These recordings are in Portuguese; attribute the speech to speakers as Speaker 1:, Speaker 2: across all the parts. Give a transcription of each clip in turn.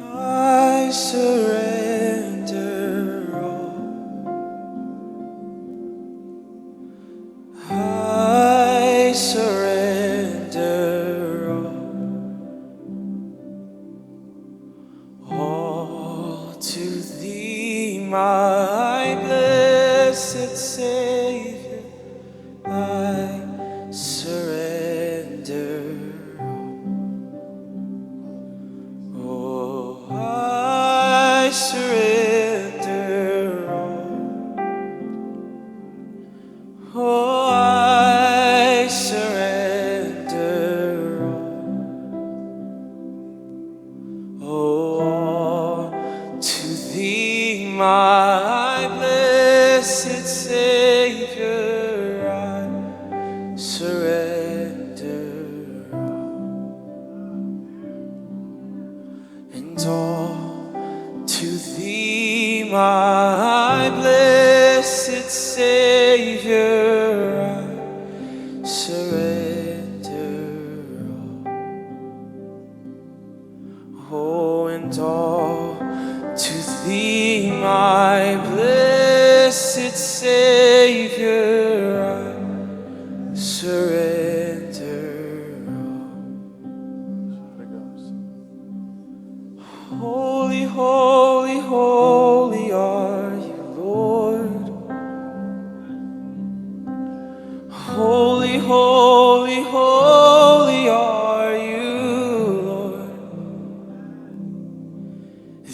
Speaker 1: I surrender all. I surrender all to Thee, my blessed Savior. I surrender. Oh, I surrender all. Oh, I surrender all. Oh, to Thee, my blessed Savior, I surrender. And all to Thee, my blessed Savior, I surrender. Oh, and all to Thee, my blessed Savior, I surrender. Holy, holy, holy are You, Lord. Holy, holy, holy are You, Lord.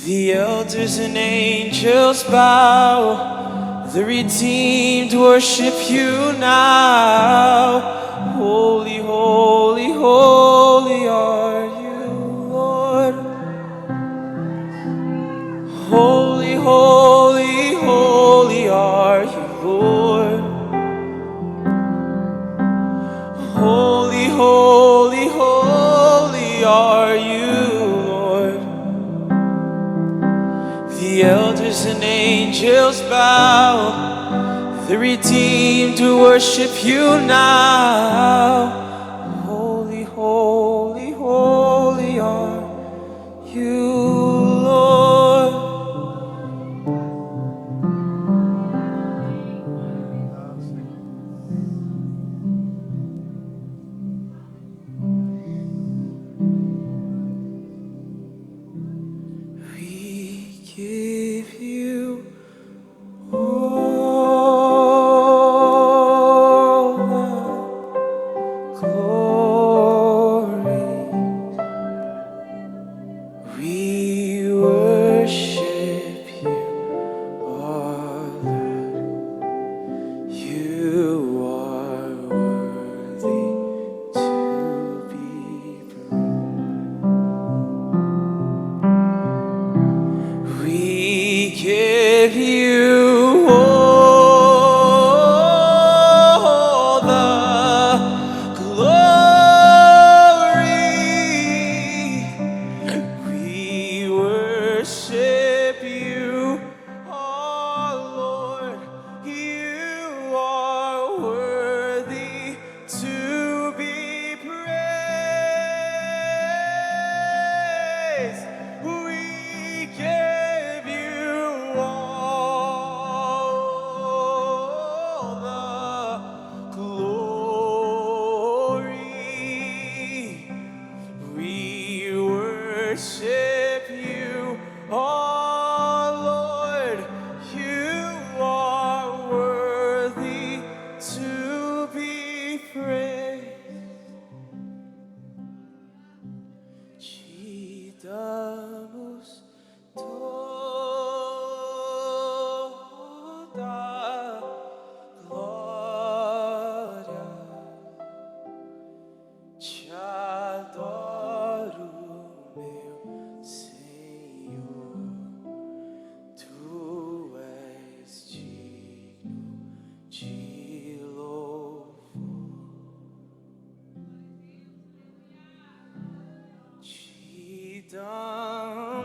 Speaker 1: The elders and angels bow, the redeemed worship You now. Holy, holy, holy are You, Lord. Holy, holy, holy are You, Lord. Holy, holy, holy are You, Lord. The elders and angels bow, the redeemed to worship You now. Holy, holy, holy are You, Lord. We give You all the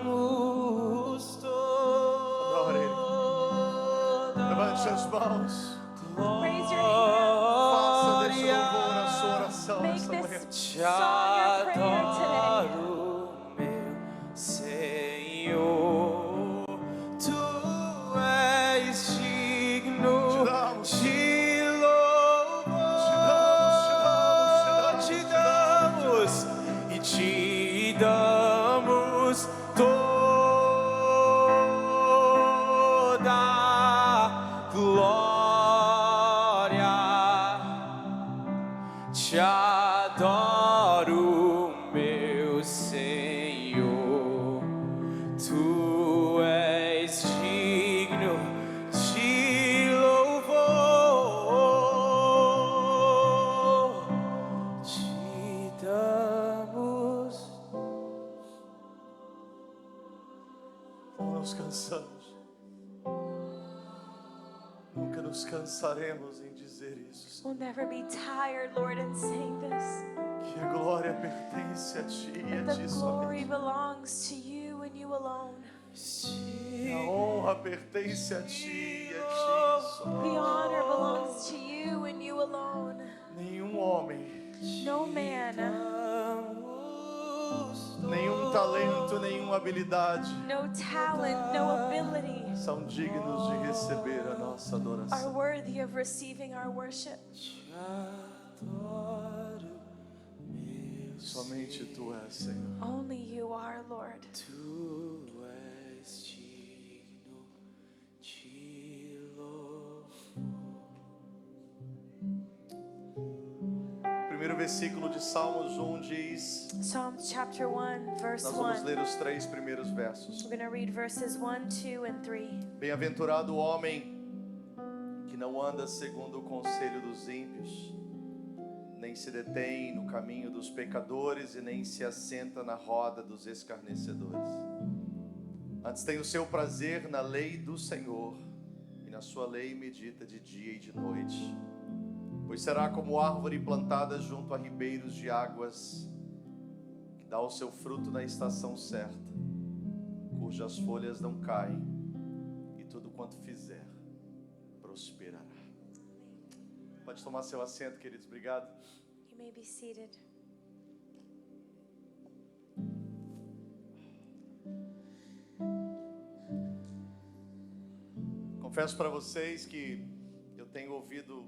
Speaker 1: damos
Speaker 2: Adore Ele. Levante as mãos.
Speaker 3: Raise your hand.
Speaker 2: Faça desse louvor a sua oração
Speaker 3: Make
Speaker 2: nessa manhã.
Speaker 3: this
Speaker 1: Te
Speaker 3: song your prayer today.
Speaker 1: adoro, meu Senhor. Tu és digno
Speaker 2: Te damos.
Speaker 1: de louvor. Te damos e te damos toda a glória. Te adoro, meu Senhor. Tu és digno de louvor. Te damos.
Speaker 2: Não nos cansamos. Nunca nos cansaremos em dizer isso.
Speaker 3: We'll never be tired, Lord, in saying this.
Speaker 2: Que a glória pertence a Ti e a
Speaker 3: That
Speaker 2: Ti
Speaker 3: the
Speaker 2: somente.
Speaker 3: glory belongs to you and you alone.
Speaker 2: A honra pertence a Ti e a Ti
Speaker 3: The
Speaker 2: somente.
Speaker 3: honor belongs to you and you alone.
Speaker 2: Nenhum homem,
Speaker 3: No man,
Speaker 2: nenhum talento, nenhuma habilidade
Speaker 3: no talent, no ability
Speaker 2: são dignos de receber a nossa
Speaker 3: are
Speaker 2: adoração.
Speaker 3: worthy of receiving our worship.
Speaker 1: Te adoro, meu
Speaker 2: Somente Tu és, Senhor.
Speaker 3: Only you are, Lord.
Speaker 1: Tu és digno de louvor.
Speaker 2: O primeiro versículo de Salmos 1 diz,
Speaker 3: Psalms chapter 1, verse
Speaker 2: nós vamos
Speaker 3: 1.
Speaker 2: ler os 3 primeiros versos.
Speaker 3: We're going to read verses 1, 2, and 3.
Speaker 2: Bem-aventurado o homem que não anda segundo o conselho dos ímpios, nem se detém no caminho dos pecadores e nem se assenta na roda dos escarnecedores. Antes tem o seu prazer na lei do Senhor, e na sua lei medita de dia e de noite. Pois será como árvore plantada junto a ribeiros de águas, que dá o seu fruto na estação certa, cujas folhas não caem, e tudo quanto fizer prosperará. Pode tomar seu assento, queridos. Obrigado.
Speaker 3: You may be seated.
Speaker 2: Confesso para vocês que eu tenho ouvido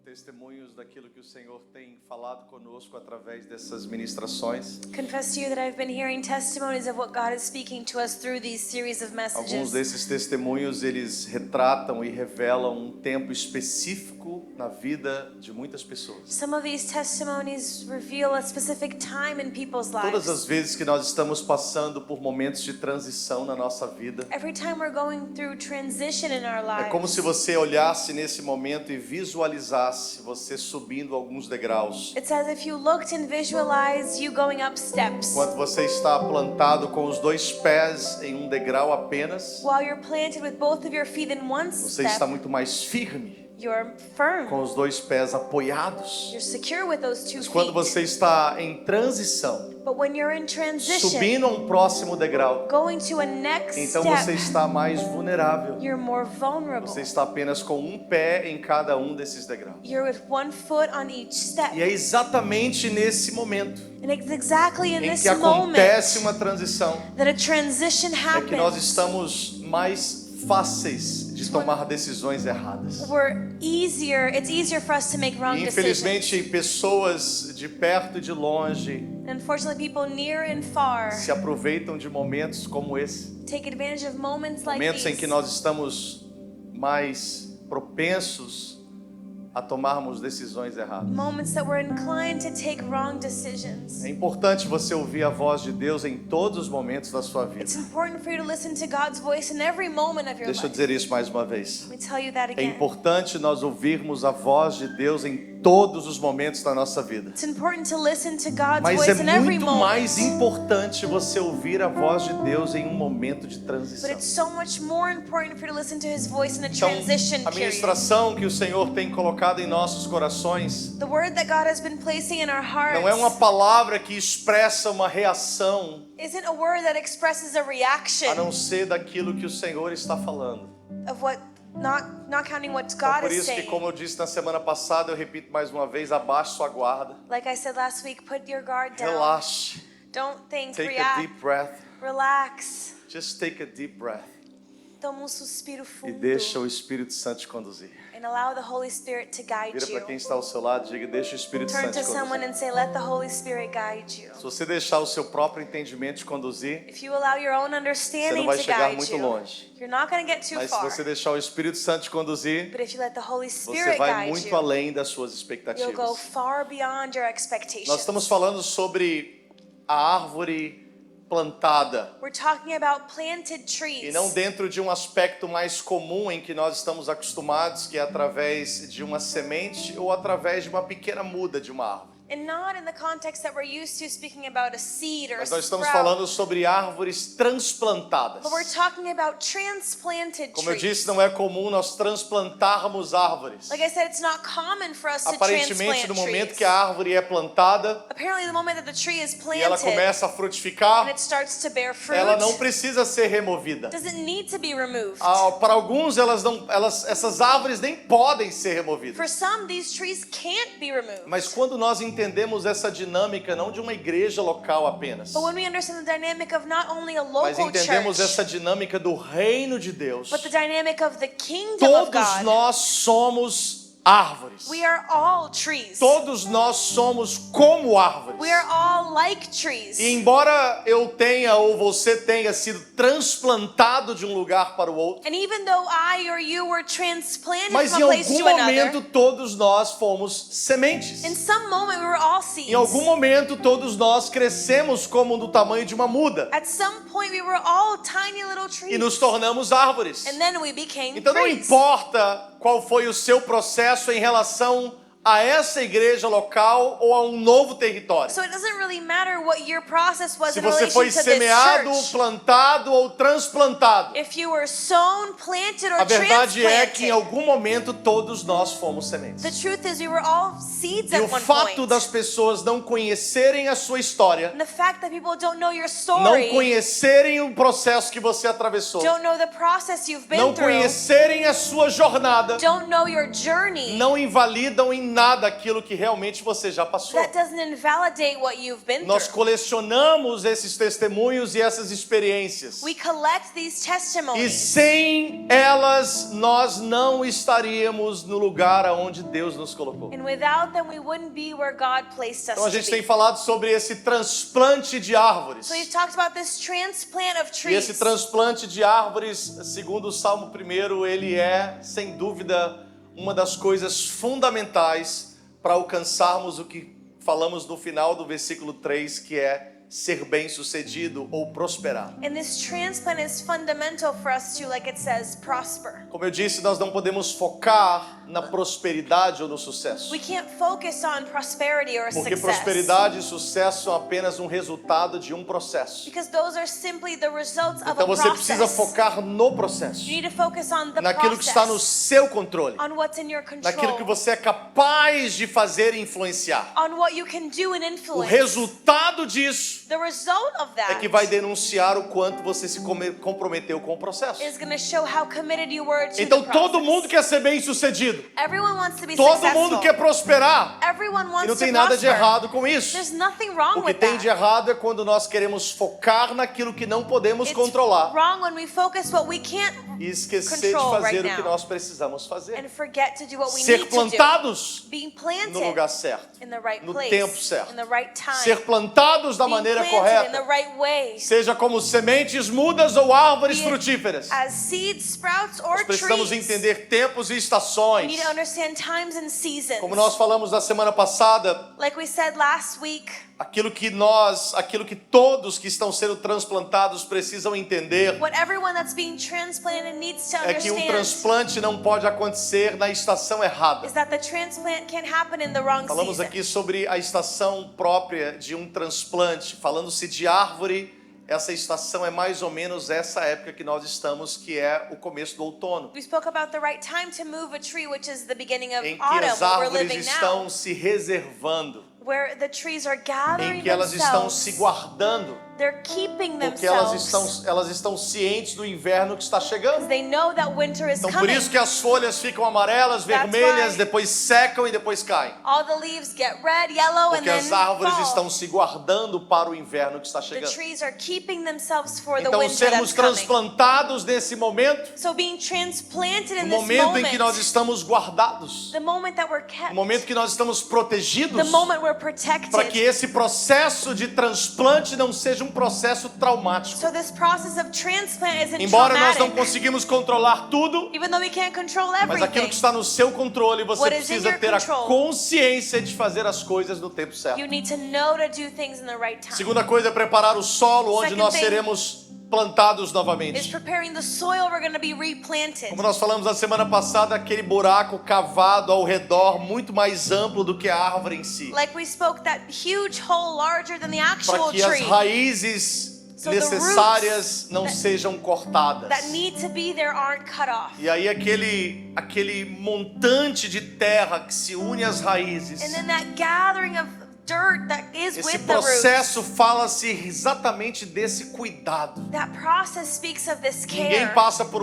Speaker 2: testemunhos daquilo que o Senhor tem falado conosco através dessas ministrações.
Speaker 3: Confess to you that I've been hearing testimonies of what God is speaking to us through these series of
Speaker 2: Alguns
Speaker 3: messages.
Speaker 2: desses testemunhos, eles retratam e revelam um tempo específico na vida de muitas pessoas.
Speaker 3: Some of these testimonies reveal a specific time in people's
Speaker 2: Todas
Speaker 3: lives.
Speaker 2: as vezes que nós estamos passando por momentos de transição na nossa vida,
Speaker 3: Every time we're going through transition in our
Speaker 2: é como
Speaker 3: lives,
Speaker 2: se você olhasse nesse momento e visualizasse você subindo alguns degraus.
Speaker 3: it's as if you looked and visualized you going up steps.
Speaker 2: Enquanto você está plantado com os dois pés em um degrau apenas,
Speaker 3: While you're planted with both of your feet in one
Speaker 2: você está
Speaker 3: step,
Speaker 2: muito mais firme
Speaker 3: you're firm.
Speaker 2: com os dois pés apoiados.
Speaker 3: You're secure with those two
Speaker 2: Mas quando
Speaker 3: feet.
Speaker 2: você está em transição,
Speaker 3: But when you're in transition,
Speaker 2: subindo a um próximo degrau,
Speaker 3: going to a next
Speaker 2: então você
Speaker 3: step,
Speaker 2: está mais vulnerável.
Speaker 3: you're more vulnerable.
Speaker 2: Você está apenas com um pé em cada um desses degraus.
Speaker 3: You're with one foot on each step.
Speaker 2: E é exatamente nesse momento
Speaker 3: And it's exactly in
Speaker 2: em
Speaker 3: this
Speaker 2: que
Speaker 3: moment
Speaker 2: acontece uma transição,
Speaker 3: that a transition
Speaker 2: é que nós
Speaker 3: happens.
Speaker 2: estamos mais fáceis de tomar decisões erradas.
Speaker 3: It's easier for us to make wrong
Speaker 2: E,
Speaker 3: decisions.
Speaker 2: infelizmente, pessoas de perto e de longe
Speaker 3: Unfortunately, people near and far
Speaker 2: se aproveitam de momentos como esse,
Speaker 3: take advantage of moments like
Speaker 2: momentos em
Speaker 3: these.
Speaker 2: que nós estamos mais propensos a tomarmos decisões erradas.
Speaker 3: Moments that we're inclined to take wrong decisions.
Speaker 2: É importante você ouvir a voz de Deus em todos os momentos da sua vida.
Speaker 3: It's important for you to listen to God's voice in every moment of your
Speaker 2: Deixa eu
Speaker 3: life.
Speaker 2: dizer isso mais uma vez.
Speaker 3: Let me tell you that
Speaker 2: É
Speaker 3: again.
Speaker 2: importante nós ouvirmos a voz de Deus em todos os momentos da nossa vida.
Speaker 3: It's important to listen to God's
Speaker 2: Mas
Speaker 3: voice
Speaker 2: é
Speaker 3: in every
Speaker 2: muito
Speaker 3: moment.
Speaker 2: mais importante você ouvir a voz de Deus em um momento de
Speaker 3: But
Speaker 2: transição.
Speaker 3: it's so much more important for you to listen to His voice in a
Speaker 2: Então,
Speaker 3: transition
Speaker 2: a
Speaker 3: period.
Speaker 2: ministração que o Senhor tem colocado em nossos corações
Speaker 3: The word that God has been placing in our hearts
Speaker 2: não é uma palavra que expressa uma reação,
Speaker 3: isn't a word that expresses a
Speaker 2: a
Speaker 3: reaction
Speaker 2: não ser daquilo que o Senhor está falando.
Speaker 3: of what, not counting what
Speaker 2: Então,
Speaker 3: God
Speaker 2: por
Speaker 3: is
Speaker 2: isso que,
Speaker 3: saying.
Speaker 2: como eu disse na semana passada, eu repito mais uma vez, abaixe sua guarda,
Speaker 3: Like I said last week, put your guard down.
Speaker 2: relaxe,
Speaker 3: Don't think,
Speaker 2: take a
Speaker 3: react,
Speaker 2: deep breath,
Speaker 3: relax.
Speaker 2: just take a deep breath
Speaker 3: Toma suspiro
Speaker 2: e
Speaker 3: fundo.
Speaker 2: deixa o Espírito Santo te conduzir.
Speaker 3: And allow the Holy Spirit to guide
Speaker 2: Vira para quem
Speaker 3: you.
Speaker 2: está ao seu lado e diga, deixa o Espírito
Speaker 3: Turn
Speaker 2: Santo
Speaker 3: to
Speaker 2: te
Speaker 3: someone
Speaker 2: conduzir.
Speaker 3: and say, let the Holy Spirit guide you.
Speaker 2: Se você deixar o seu próprio entendimento te conduzir,
Speaker 3: If you allow your own
Speaker 2: você
Speaker 3: understanding
Speaker 2: não vai
Speaker 3: to
Speaker 2: chegar
Speaker 3: guide
Speaker 2: muito
Speaker 3: you,
Speaker 2: longe.
Speaker 3: you're not going to get too
Speaker 2: Mas se
Speaker 3: far.
Speaker 2: você deixar o Espírito Santo te conduzir,
Speaker 3: But if you let the Holy
Speaker 2: você
Speaker 3: Spirit
Speaker 2: vai
Speaker 3: guide
Speaker 2: muito
Speaker 3: you,
Speaker 2: além das suas
Speaker 3: you'll go
Speaker 2: expectativas.
Speaker 3: far beyond your expectations.
Speaker 2: Nós estamos falando sobre a árvore plantada
Speaker 3: We're talking about planted
Speaker 2: e
Speaker 3: trees.
Speaker 2: não dentro de um aspecto mais comum em que nós estamos acostumados, que é através de uma semente ou através de uma pequena muda de uma árvore.
Speaker 3: And not in the context that we're used to speaking about a seed or a
Speaker 2: Mas nós estamos
Speaker 3: sprout.
Speaker 2: falando sobre árvores transplantadas.
Speaker 3: But we're talking about transplanted
Speaker 2: Como eu
Speaker 3: trees.
Speaker 2: disse, não é comum nós transplantarmos árvores.
Speaker 3: Like I said, it's not common for us to
Speaker 2: Aparentemente,
Speaker 3: transplant
Speaker 2: no momento
Speaker 3: trees.
Speaker 2: que a árvore é plantada
Speaker 3: Apparently, the moment that the tree is
Speaker 2: e ela
Speaker 3: planted
Speaker 2: começa a
Speaker 3: and
Speaker 2: frutificar,
Speaker 3: it starts to bear fruit,
Speaker 2: ela não precisa ser removida.
Speaker 3: doesn't need to be removed.
Speaker 2: Para alguns, essas árvores nem podem ser removidas.
Speaker 3: For some, these trees can't be removed.
Speaker 2: Mas quando nós entendemos essa dinâmica, não de uma igreja local apenas,
Speaker 3: But when we understand the dynamic of not only a
Speaker 2: mas
Speaker 3: local
Speaker 2: entendemos
Speaker 3: church,
Speaker 2: essa dinâmica do reino de Deus,
Speaker 3: but the dynamic of the kingdom of
Speaker 2: todos
Speaker 3: God,
Speaker 2: nós somos árvores.
Speaker 3: we are all trees.
Speaker 2: Todos nós somos como árvores.
Speaker 3: We are all like trees.
Speaker 2: E embora eu tenha ou você tenha sido transplantado de um lugar para o outro,
Speaker 3: And even though I or you were transplanted
Speaker 2: mas em
Speaker 3: from a place
Speaker 2: algum
Speaker 3: to another,
Speaker 2: momento todos nós fomos sementes.
Speaker 3: in some moment we were all seeds.
Speaker 2: Em algum momento todos nós crescemos como do tamanho de uma muda
Speaker 3: At some point we were all tiny little trees.
Speaker 2: e nos tornamos árvores.
Speaker 3: And then we became
Speaker 2: Então não
Speaker 3: trees.
Speaker 2: importa qual foi o seu processo em relação a essa igreja local ou a um novo território.
Speaker 3: So it doesn't really matter what your process was
Speaker 2: Se
Speaker 3: in
Speaker 2: você
Speaker 3: relation
Speaker 2: foi
Speaker 3: to this
Speaker 2: semeado,
Speaker 3: church.
Speaker 2: plantado ou transplantado.
Speaker 3: If you were sown, planted, or
Speaker 2: A verdade é que em
Speaker 3: transplanted.
Speaker 2: algum momento todos nós fomos sementes.
Speaker 3: The truth is we were all seeds
Speaker 2: E
Speaker 3: at
Speaker 2: o
Speaker 3: one
Speaker 2: fato
Speaker 3: point.
Speaker 2: das pessoas não conhecerem a sua história,
Speaker 3: And the fact that people don't know your
Speaker 2: não
Speaker 3: story,
Speaker 2: conhecerem o processo que você atravessou,
Speaker 3: don't know the process you've been
Speaker 2: não
Speaker 3: through,
Speaker 2: conhecerem a sua jornada,
Speaker 3: don't know your journey,
Speaker 2: não invalidam em nada aquilo que realmente você já passou.
Speaker 3: that doesn't invalidate what you've been
Speaker 2: Nós
Speaker 3: through.
Speaker 2: colecionamos esses testemunhos e essas experiências.
Speaker 3: We collect these
Speaker 2: E
Speaker 3: testimonies.
Speaker 2: sem elas, nós não estaríamos no lugar aonde Deus nos colocou.
Speaker 3: And without them, we wouldn't be where God placed us
Speaker 2: Então a
Speaker 3: to
Speaker 2: gente
Speaker 3: be.
Speaker 2: tem falado sobre esse transplante de árvores.
Speaker 3: So we've talked about this transplant of
Speaker 2: E esse
Speaker 3: trees.
Speaker 2: transplante de árvores, segundo o Salmo 1, ele é, sem dúvida, uma das coisas fundamentais para alcançarmos o que falamos no final do versículo 3, que é ser bem-sucedido ou prosperar.
Speaker 3: And this transplant is fundamental for us to, like it says, prosper.
Speaker 2: Como eu disse, nós não podemos focar na prosperidade ou no sucesso.
Speaker 3: We can't focus on prosperity or
Speaker 2: Porque
Speaker 3: success.
Speaker 2: prosperidade e sucesso são apenas um resultado de um processo.
Speaker 3: Because those are simply the results of
Speaker 2: Então
Speaker 3: a
Speaker 2: você
Speaker 3: process.
Speaker 2: precisa focar no processo,
Speaker 3: You need to focus on the
Speaker 2: naquilo que
Speaker 3: process,
Speaker 2: está no seu controle,
Speaker 3: on what's in your control,
Speaker 2: naquilo que você é capaz de fazer e influenciar.
Speaker 3: on what you can do and
Speaker 2: O
Speaker 3: influence.
Speaker 2: resultado disso
Speaker 3: The result of that
Speaker 2: é que vai denunciar o quanto você se comprometeu com o processo.
Speaker 3: is going to show how committed you were to
Speaker 2: Então
Speaker 3: the process.
Speaker 2: todo mundo quer ser bem-sucedido.
Speaker 3: Everyone wants to be
Speaker 2: Todo
Speaker 3: successful.
Speaker 2: mundo quer prosperar.
Speaker 3: Everyone
Speaker 2: E
Speaker 3: wants
Speaker 2: não
Speaker 3: to
Speaker 2: tem nada de
Speaker 3: prosper.
Speaker 2: errado com isso.
Speaker 3: There's nothing wrong
Speaker 2: O que
Speaker 3: with
Speaker 2: tem
Speaker 3: that.
Speaker 2: de errado é quando nós queremos focar naquilo que não podemos
Speaker 3: It's
Speaker 2: controlar
Speaker 3: wrong when we focus what we can't
Speaker 2: e esquecer de
Speaker 3: control
Speaker 2: fazer
Speaker 3: right
Speaker 2: o que
Speaker 3: now.
Speaker 2: nós precisamos fazer.
Speaker 3: and forget to do what we
Speaker 2: Ser
Speaker 3: need to do.
Speaker 2: plantados
Speaker 3: Being planted
Speaker 2: no lugar certo,
Speaker 3: in the right
Speaker 2: no
Speaker 3: place,
Speaker 2: tempo certo.
Speaker 3: in the right time.
Speaker 2: Ser plantados da
Speaker 3: Being
Speaker 2: maneira
Speaker 3: planted in the
Speaker 2: correta,
Speaker 3: right way.
Speaker 2: seja como sementes mudas ou árvores
Speaker 3: Be it
Speaker 2: frutíferas.
Speaker 3: As seeds, sprouts, or
Speaker 2: Nós precisamos
Speaker 3: trees.
Speaker 2: entender tempos e
Speaker 3: We
Speaker 2: estações.
Speaker 3: need to understand times and seasons.
Speaker 2: Como nós falamos na semana passada,
Speaker 3: Like we said last week,
Speaker 2: aquilo que todos que estão sendo transplantados precisam entender
Speaker 3: what everyone that's being transplanted needs to
Speaker 2: é que um
Speaker 3: understand
Speaker 2: transplante não pode acontecer na estação errada.
Speaker 3: is that the transplant can't happen in the wrong
Speaker 2: Falamos
Speaker 3: season.
Speaker 2: aqui sobre a estação própria de um transplante. Falando-se de árvore, essa estação é mais ou menos essa época que nós estamos, que é o começo do outono,
Speaker 3: We spoke about the right time to move a tree, which is the beginning of
Speaker 2: em que
Speaker 3: autumn,
Speaker 2: as
Speaker 3: where we're
Speaker 2: árvores
Speaker 3: living
Speaker 2: estão
Speaker 3: now,
Speaker 2: se reservando,
Speaker 3: where the trees are gathering
Speaker 2: em que elas estão
Speaker 3: themselves.
Speaker 2: se guardando,
Speaker 3: They're keeping
Speaker 2: porque
Speaker 3: themselves.
Speaker 2: elas estão cientes do inverno que está chegando.
Speaker 3: They know that winter is
Speaker 2: Então por
Speaker 3: coming.
Speaker 2: isso que as folhas ficam amarelas,
Speaker 3: That's
Speaker 2: vermelhas,
Speaker 3: why-
Speaker 2: depois secam e depois caem.
Speaker 3: All the leaves get red, yellow, and
Speaker 2: Porque
Speaker 3: then
Speaker 2: as árvores
Speaker 3: fall.
Speaker 2: estão se guardando para o inverno que está
Speaker 3: The
Speaker 2: chegando.
Speaker 3: trees are keeping themselves for the
Speaker 2: Então
Speaker 3: winter
Speaker 2: sermos
Speaker 3: that's coming.
Speaker 2: transplantados nesse momento,
Speaker 3: So being transplanted in
Speaker 2: no
Speaker 3: this
Speaker 2: momento em
Speaker 3: moment,
Speaker 2: que nós estamos guardados,
Speaker 3: the moment that we're kept,
Speaker 2: no momento que nós estamos protegidos,
Speaker 3: the moment we're protected,
Speaker 2: para que esse processo de transplante não seja um processo traumático.
Speaker 3: so this process of transplant isn't
Speaker 2: Embora nós não
Speaker 3: traumatic.
Speaker 2: conseguimos controlar tudo,
Speaker 3: Even though we can't control
Speaker 2: mas aquilo
Speaker 3: everything,
Speaker 2: que está no seu controle, você
Speaker 3: What is in
Speaker 2: precisa
Speaker 3: your
Speaker 2: ter a
Speaker 3: control?
Speaker 2: consciência de fazer as coisas no tempo certo.
Speaker 3: you need to know to do things in the right time.
Speaker 2: Segunda coisa é preparar o solo onde
Speaker 3: Second
Speaker 2: nós
Speaker 3: thing
Speaker 2: seremos plantados
Speaker 3: Is
Speaker 2: novamente.
Speaker 3: preparing the soil we're going to be replanted.
Speaker 2: Como nós falamos na semana passada, aquele buraco cavado ao redor, muito mais amplo do que a árvore em si.
Speaker 3: Like we spoke, that huge hole larger than the
Speaker 2: Para
Speaker 3: actual
Speaker 2: que as
Speaker 3: tree
Speaker 2: raízes
Speaker 3: So the
Speaker 2: necessárias não
Speaker 3: that-
Speaker 2: sejam cortadas.
Speaker 3: that need to be there aren't cut off.
Speaker 2: E aí aquele montante de terra que se une às raízes,
Speaker 3: And then that gathering of dirt that is
Speaker 2: esse
Speaker 3: with the roots.
Speaker 2: processo fala-se exatamente desse cuidado.
Speaker 3: That process speaks of this
Speaker 2: Ninguém
Speaker 3: care.
Speaker 2: passa por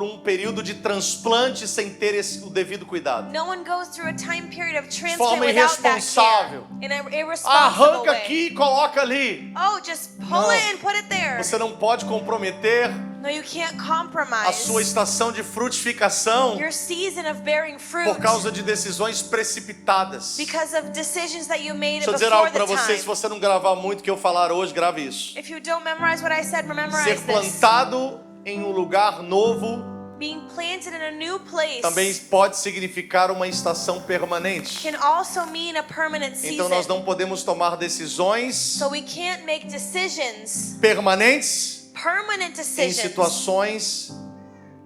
Speaker 2: um período de transplante sem ter o devido cuidado.
Speaker 3: No one goes through a time period of transplant
Speaker 2: forma
Speaker 3: without that care.
Speaker 2: irresponsável.
Speaker 3: In an irresponsible
Speaker 2: Arranca
Speaker 3: way.
Speaker 2: aqui e coloca ali.
Speaker 3: Oh, just pull
Speaker 2: Não.
Speaker 3: it and put it there.
Speaker 2: Você não pode comprometer
Speaker 3: No, you can't
Speaker 2: a
Speaker 3: compromise
Speaker 2: sua estação de frutificação
Speaker 3: your season of bearing fruit
Speaker 2: por causa de decisões precipitadas.
Speaker 3: because of decisions that you made
Speaker 2: Deixa eu dizer
Speaker 3: before
Speaker 2: algo para
Speaker 3: the
Speaker 2: você, se
Speaker 3: time.
Speaker 2: você não gravar muito o que eu falar hoje, grave isso.
Speaker 3: If you don't memorize what I said,
Speaker 2: Ser
Speaker 3: memorize this.
Speaker 2: plantado em um lugar novo
Speaker 3: Being planted in a new place
Speaker 2: também pode significar uma estação permanente.
Speaker 3: can also mean a permanent season.
Speaker 2: Então nós não podemos tomar decisões
Speaker 3: So we can't make decisions,
Speaker 2: permanentes
Speaker 3: permanent
Speaker 2: em
Speaker 3: decisions,
Speaker 2: situações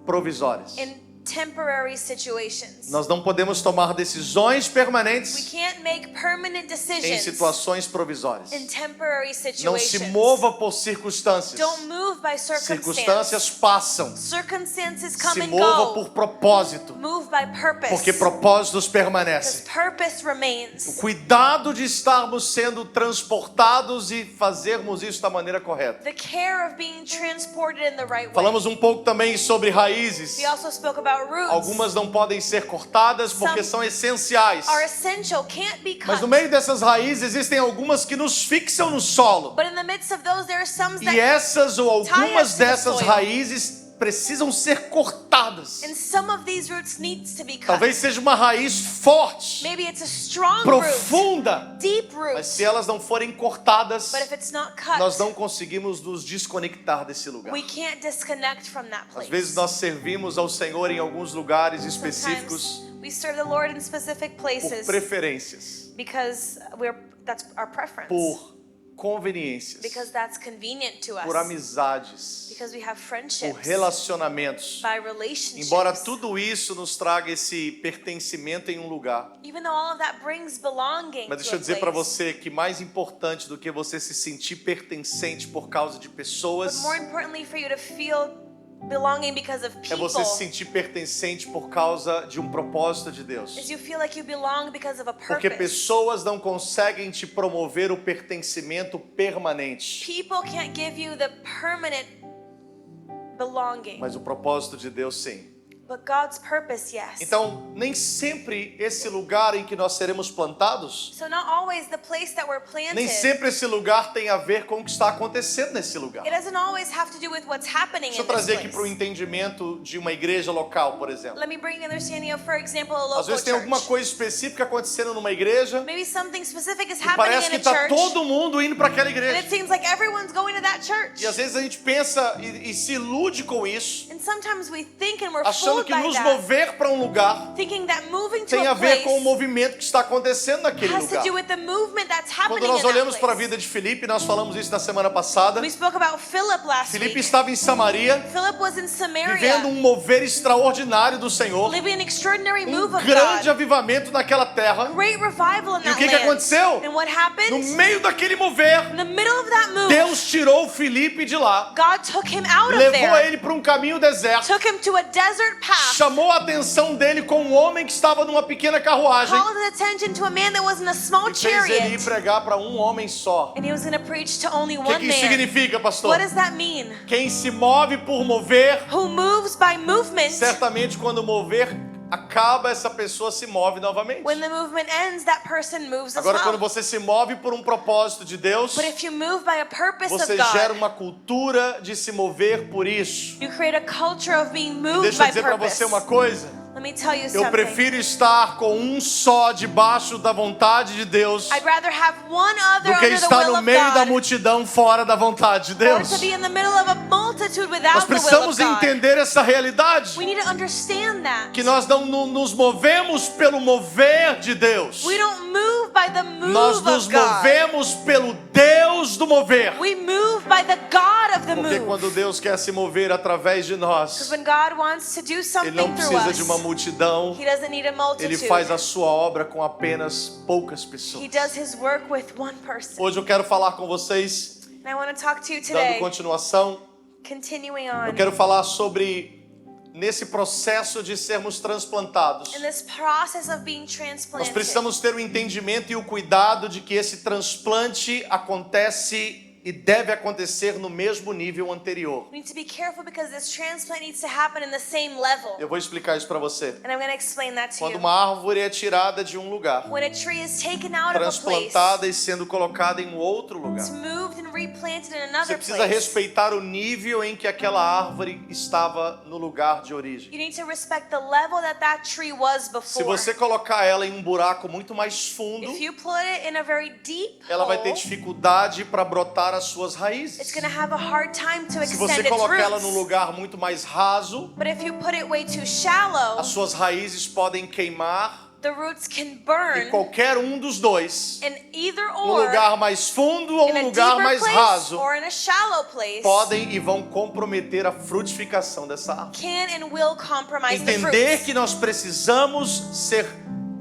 Speaker 2: provisórias.
Speaker 3: in temporary situations.
Speaker 2: Nós não podemos tomar decisões
Speaker 3: We
Speaker 2: permanentes
Speaker 3: can't make permanent
Speaker 2: em
Speaker 3: decisions
Speaker 2: situações provisórias.
Speaker 3: in temporary
Speaker 2: Não se
Speaker 3: situations.
Speaker 2: mova por circunstâncias.
Speaker 3: Don't move by
Speaker 2: Circunstâncias
Speaker 3: circumstance.
Speaker 2: passam.
Speaker 3: Circumstances
Speaker 2: Se
Speaker 3: come and
Speaker 2: mova
Speaker 3: go.
Speaker 2: por propósito,
Speaker 3: Move by purpose.
Speaker 2: porque propósitos
Speaker 3: Because
Speaker 2: permanecem.
Speaker 3: purpose
Speaker 2: O
Speaker 3: remains.
Speaker 2: cuidado de estarmos sendo transportados e fazermos isso da maneira correta.
Speaker 3: The care of being transported in the right way.
Speaker 2: Falamos um pouco também sobre raízes.
Speaker 3: We also spoke about roots.
Speaker 2: Algumas não podem ser cortadas porque
Speaker 3: Some
Speaker 2: são essenciais.
Speaker 3: are essential, can't be
Speaker 2: Mas
Speaker 3: cut.
Speaker 2: no meio dessas raízes existem algumas que nos fixam no solo.
Speaker 3: But in the midst of those, there are some
Speaker 2: E
Speaker 3: that,
Speaker 2: essas ou
Speaker 3: us
Speaker 2: algumas
Speaker 3: to the
Speaker 2: dessas
Speaker 3: soil.
Speaker 2: raízes precisam ser cortadas.
Speaker 3: and some of these roots needs to be cut.
Speaker 2: Talvez seja uma raiz forte,
Speaker 3: Maybe it's a strong root,
Speaker 2: profunda,
Speaker 3: deep root.
Speaker 2: mas se elas não forem cortadas,
Speaker 3: But if it's not cut,
Speaker 2: nós não conseguimos nos desconectar desse lugar.
Speaker 3: we can't disconnect from that
Speaker 2: Às
Speaker 3: place.
Speaker 2: vezes nós servimos ao Senhor em alguns lugares específicos
Speaker 3: Sometimes we serve the Lord in specific
Speaker 2: por
Speaker 3: places
Speaker 2: preferências,
Speaker 3: because that's our preference.
Speaker 2: por conveniências,
Speaker 3: Because that's convenient to us.
Speaker 2: por amizades,
Speaker 3: Because we have
Speaker 2: por
Speaker 3: friendships.
Speaker 2: relacionamentos.
Speaker 3: By relationships.
Speaker 2: Embora tudo isso nos traga esse pertencimento em um lugar,
Speaker 3: Even though all of that brings belonging
Speaker 2: mas
Speaker 3: to
Speaker 2: deixa eu
Speaker 3: a
Speaker 2: dizer para
Speaker 3: place.
Speaker 2: você que mais importante do que você se sentir pertencente por causa de
Speaker 3: But
Speaker 2: pessoas
Speaker 3: more importantly for you to feel belonging because of
Speaker 2: é
Speaker 3: people.
Speaker 2: você se sentir pertencente por causa de um propósito de Deus.
Speaker 3: Is you feel like you belong because of a
Speaker 2: Porque
Speaker 3: purpose.
Speaker 2: pessoas não conseguem te promover o pertencimento permanente,
Speaker 3: People can't give you the permanent belonging.
Speaker 2: mas o propósito de Deus sim.
Speaker 3: But God's purpose, yes.
Speaker 2: Então, nem sempre esse lugar em que nós seremos plantados,
Speaker 3: So not always the place that we're planted.
Speaker 2: nem sempre esse lugar tem a ver com o que está acontecendo nesse lugar.
Speaker 3: It doesn't always have to do with what's happening
Speaker 2: Deixa eu
Speaker 3: in this
Speaker 2: trazer aqui
Speaker 3: place.
Speaker 2: para o entendimento de uma igreja local, por exemplo.
Speaker 3: Let me bring the understanding of, for example, a local
Speaker 2: Às vezes tem
Speaker 3: church.
Speaker 2: alguma coisa específica acontecendo numa igreja
Speaker 3: Maybe something specific is
Speaker 2: e
Speaker 3: happening
Speaker 2: parece
Speaker 3: in
Speaker 2: que
Speaker 3: a
Speaker 2: está
Speaker 3: church.
Speaker 2: todo mundo indo para aquela
Speaker 3: And it
Speaker 2: igreja.
Speaker 3: seems like everyone's going to that church.
Speaker 2: E às vezes a gente pensa e se ilude com isso,
Speaker 3: And sometimes we think and we're
Speaker 2: achando
Speaker 3: fooled
Speaker 2: que
Speaker 3: by
Speaker 2: nos
Speaker 3: that,
Speaker 2: mover para um lugar
Speaker 3: thinking that moving to
Speaker 2: tem a
Speaker 3: a
Speaker 2: ver com o
Speaker 3: place
Speaker 2: movimento que está acontecendo naquele
Speaker 3: has to
Speaker 2: lugar.
Speaker 3: do with the movement that's happening
Speaker 2: Quando nós
Speaker 3: in that
Speaker 2: olhamos para a
Speaker 3: place.
Speaker 2: vida de Filipe, nós falamos isso na semana passada.
Speaker 3: We spoke about Philip last
Speaker 2: Filipe
Speaker 3: week.
Speaker 2: estava em Samaria,
Speaker 3: Philip was in Samaria,
Speaker 2: vivendo um mover extraordinário do Senhor,
Speaker 3: living an extraordinary move of
Speaker 2: grande
Speaker 3: God.
Speaker 2: avivamento naquela terra.
Speaker 3: Great revival in
Speaker 2: E o
Speaker 3: that
Speaker 2: que
Speaker 3: land.
Speaker 2: aconteceu?
Speaker 3: And what
Speaker 2: No
Speaker 3: happened?
Speaker 2: meio daquele mover,
Speaker 3: In the middle of that move,
Speaker 2: Deus tirou Filipe de lá,
Speaker 3: God took him out of
Speaker 2: levou
Speaker 3: there,
Speaker 2: ele para um caminho deserto,
Speaker 3: took him to a desert path,
Speaker 2: chamou a atenção dele com um homem que estava numa pequena carruagem
Speaker 3: called his attention to a man that was in a small
Speaker 2: e fez ele ir
Speaker 3: chariot,
Speaker 2: pregar para um homem só.
Speaker 3: and he was going to preach to only
Speaker 2: O que
Speaker 3: one
Speaker 2: isso
Speaker 3: man.
Speaker 2: significa, pastor?
Speaker 3: What does that mean?
Speaker 2: Quem se move por mover,
Speaker 3: Who moves by movement?
Speaker 2: certamente quando o mover acaba, essa pessoa se move novamente.
Speaker 3: When the movement ends, that person moves as
Speaker 2: Agora, quando
Speaker 3: well.
Speaker 2: você se move por um propósito de Deus,
Speaker 3: But if you move by a purpose
Speaker 2: você
Speaker 3: of
Speaker 2: gera
Speaker 3: God,
Speaker 2: uma cultura de se mover por isso.
Speaker 3: you create a culture of being moved
Speaker 2: Deixa eu
Speaker 3: by
Speaker 2: dizer para
Speaker 3: purpose.
Speaker 2: você uma coisa.
Speaker 3: Let me tell you
Speaker 2: Eu
Speaker 3: something.
Speaker 2: prefiro estar com um só debaixo da vontade de Deus
Speaker 3: I'd rather have one other
Speaker 2: do que
Speaker 3: under the
Speaker 2: estar
Speaker 3: will
Speaker 2: no
Speaker 3: of
Speaker 2: meio da
Speaker 3: God,
Speaker 2: multidão fora da vontade de
Speaker 3: or
Speaker 2: Deus.
Speaker 3: to be in the middle of a multitude
Speaker 2: Nós
Speaker 3: without the will
Speaker 2: precisamos
Speaker 3: of God.
Speaker 2: entender essa realidade,
Speaker 3: We need to understand that.
Speaker 2: que nós não nos movemos pelo mover de Deus.
Speaker 3: We don't move by the
Speaker 2: Nós
Speaker 3: move
Speaker 2: nos
Speaker 3: of God.
Speaker 2: movemos pelo Deus do mover.
Speaker 3: We move by the God of the
Speaker 2: Porque
Speaker 3: move.
Speaker 2: quando Deus quer se mover através de nós,
Speaker 3: Because when God wants to do
Speaker 2: Ele
Speaker 3: something
Speaker 2: não
Speaker 3: through
Speaker 2: precisa
Speaker 3: us,
Speaker 2: de uma multidão,
Speaker 3: He doesn't need a
Speaker 2: Ele
Speaker 3: multitude.
Speaker 2: faz a sua obra com apenas poucas
Speaker 3: He
Speaker 2: pessoas.
Speaker 3: does His work with one person.
Speaker 2: Hoje eu quero falar com vocês,
Speaker 3: And I want to talk to you
Speaker 2: dando
Speaker 3: today,
Speaker 2: continuação,
Speaker 3: continuing
Speaker 2: eu
Speaker 3: on,
Speaker 2: quero falar sobre nesse processo de sermos transplantados.
Speaker 3: in this process of being
Speaker 2: Nós
Speaker 3: transplanted.
Speaker 2: precisamos ter o entendimento e o cuidado de que esse transplante acontece e deve acontecer no mesmo nível anterior.
Speaker 3: We need to be careful because this transplant needs to happen in the same level.
Speaker 2: Eu vou explicar isso para você.
Speaker 3: And I'm going to explain that to
Speaker 2: Quando
Speaker 3: you.
Speaker 2: uma árvore é tirada de um lugar,
Speaker 3: When a tree is taken out of a place,
Speaker 2: transplantada e sendo colocada em outro lugar,
Speaker 3: it's moved and replanted in
Speaker 2: você
Speaker 3: another
Speaker 2: precisa
Speaker 3: place.
Speaker 2: respeitar o nível em que aquela árvore estava no lugar de origem.
Speaker 3: You need to respect the level that that tree was
Speaker 2: Se
Speaker 3: before.
Speaker 2: você colocar ela em um buraco muito mais fundo,
Speaker 3: If you put it in a very deep
Speaker 2: ela vai ter
Speaker 3: hole,
Speaker 2: dificuldade para brotar as suas raízes.
Speaker 3: it's going to have a hard time to
Speaker 2: Se
Speaker 3: extend
Speaker 2: você
Speaker 3: its
Speaker 2: colocar ela
Speaker 3: roots.
Speaker 2: num lugar muito mais raso,
Speaker 3: But if you put it way too shallow,
Speaker 2: as suas raízes podem queimar
Speaker 3: the roots can
Speaker 2: em
Speaker 3: burn
Speaker 2: qualquer um dos dois.
Speaker 3: in either
Speaker 2: Um
Speaker 3: or,
Speaker 2: lugar mais fundo ou
Speaker 3: in
Speaker 2: um
Speaker 3: a
Speaker 2: lugar
Speaker 3: deeper
Speaker 2: mais
Speaker 3: place
Speaker 2: raso,
Speaker 3: or in a shallow place,
Speaker 2: podem e vão comprometer a frutificação dessa árvore.
Speaker 3: can and will compromise the
Speaker 2: Entender
Speaker 3: fruits.
Speaker 2: que nós precisamos ser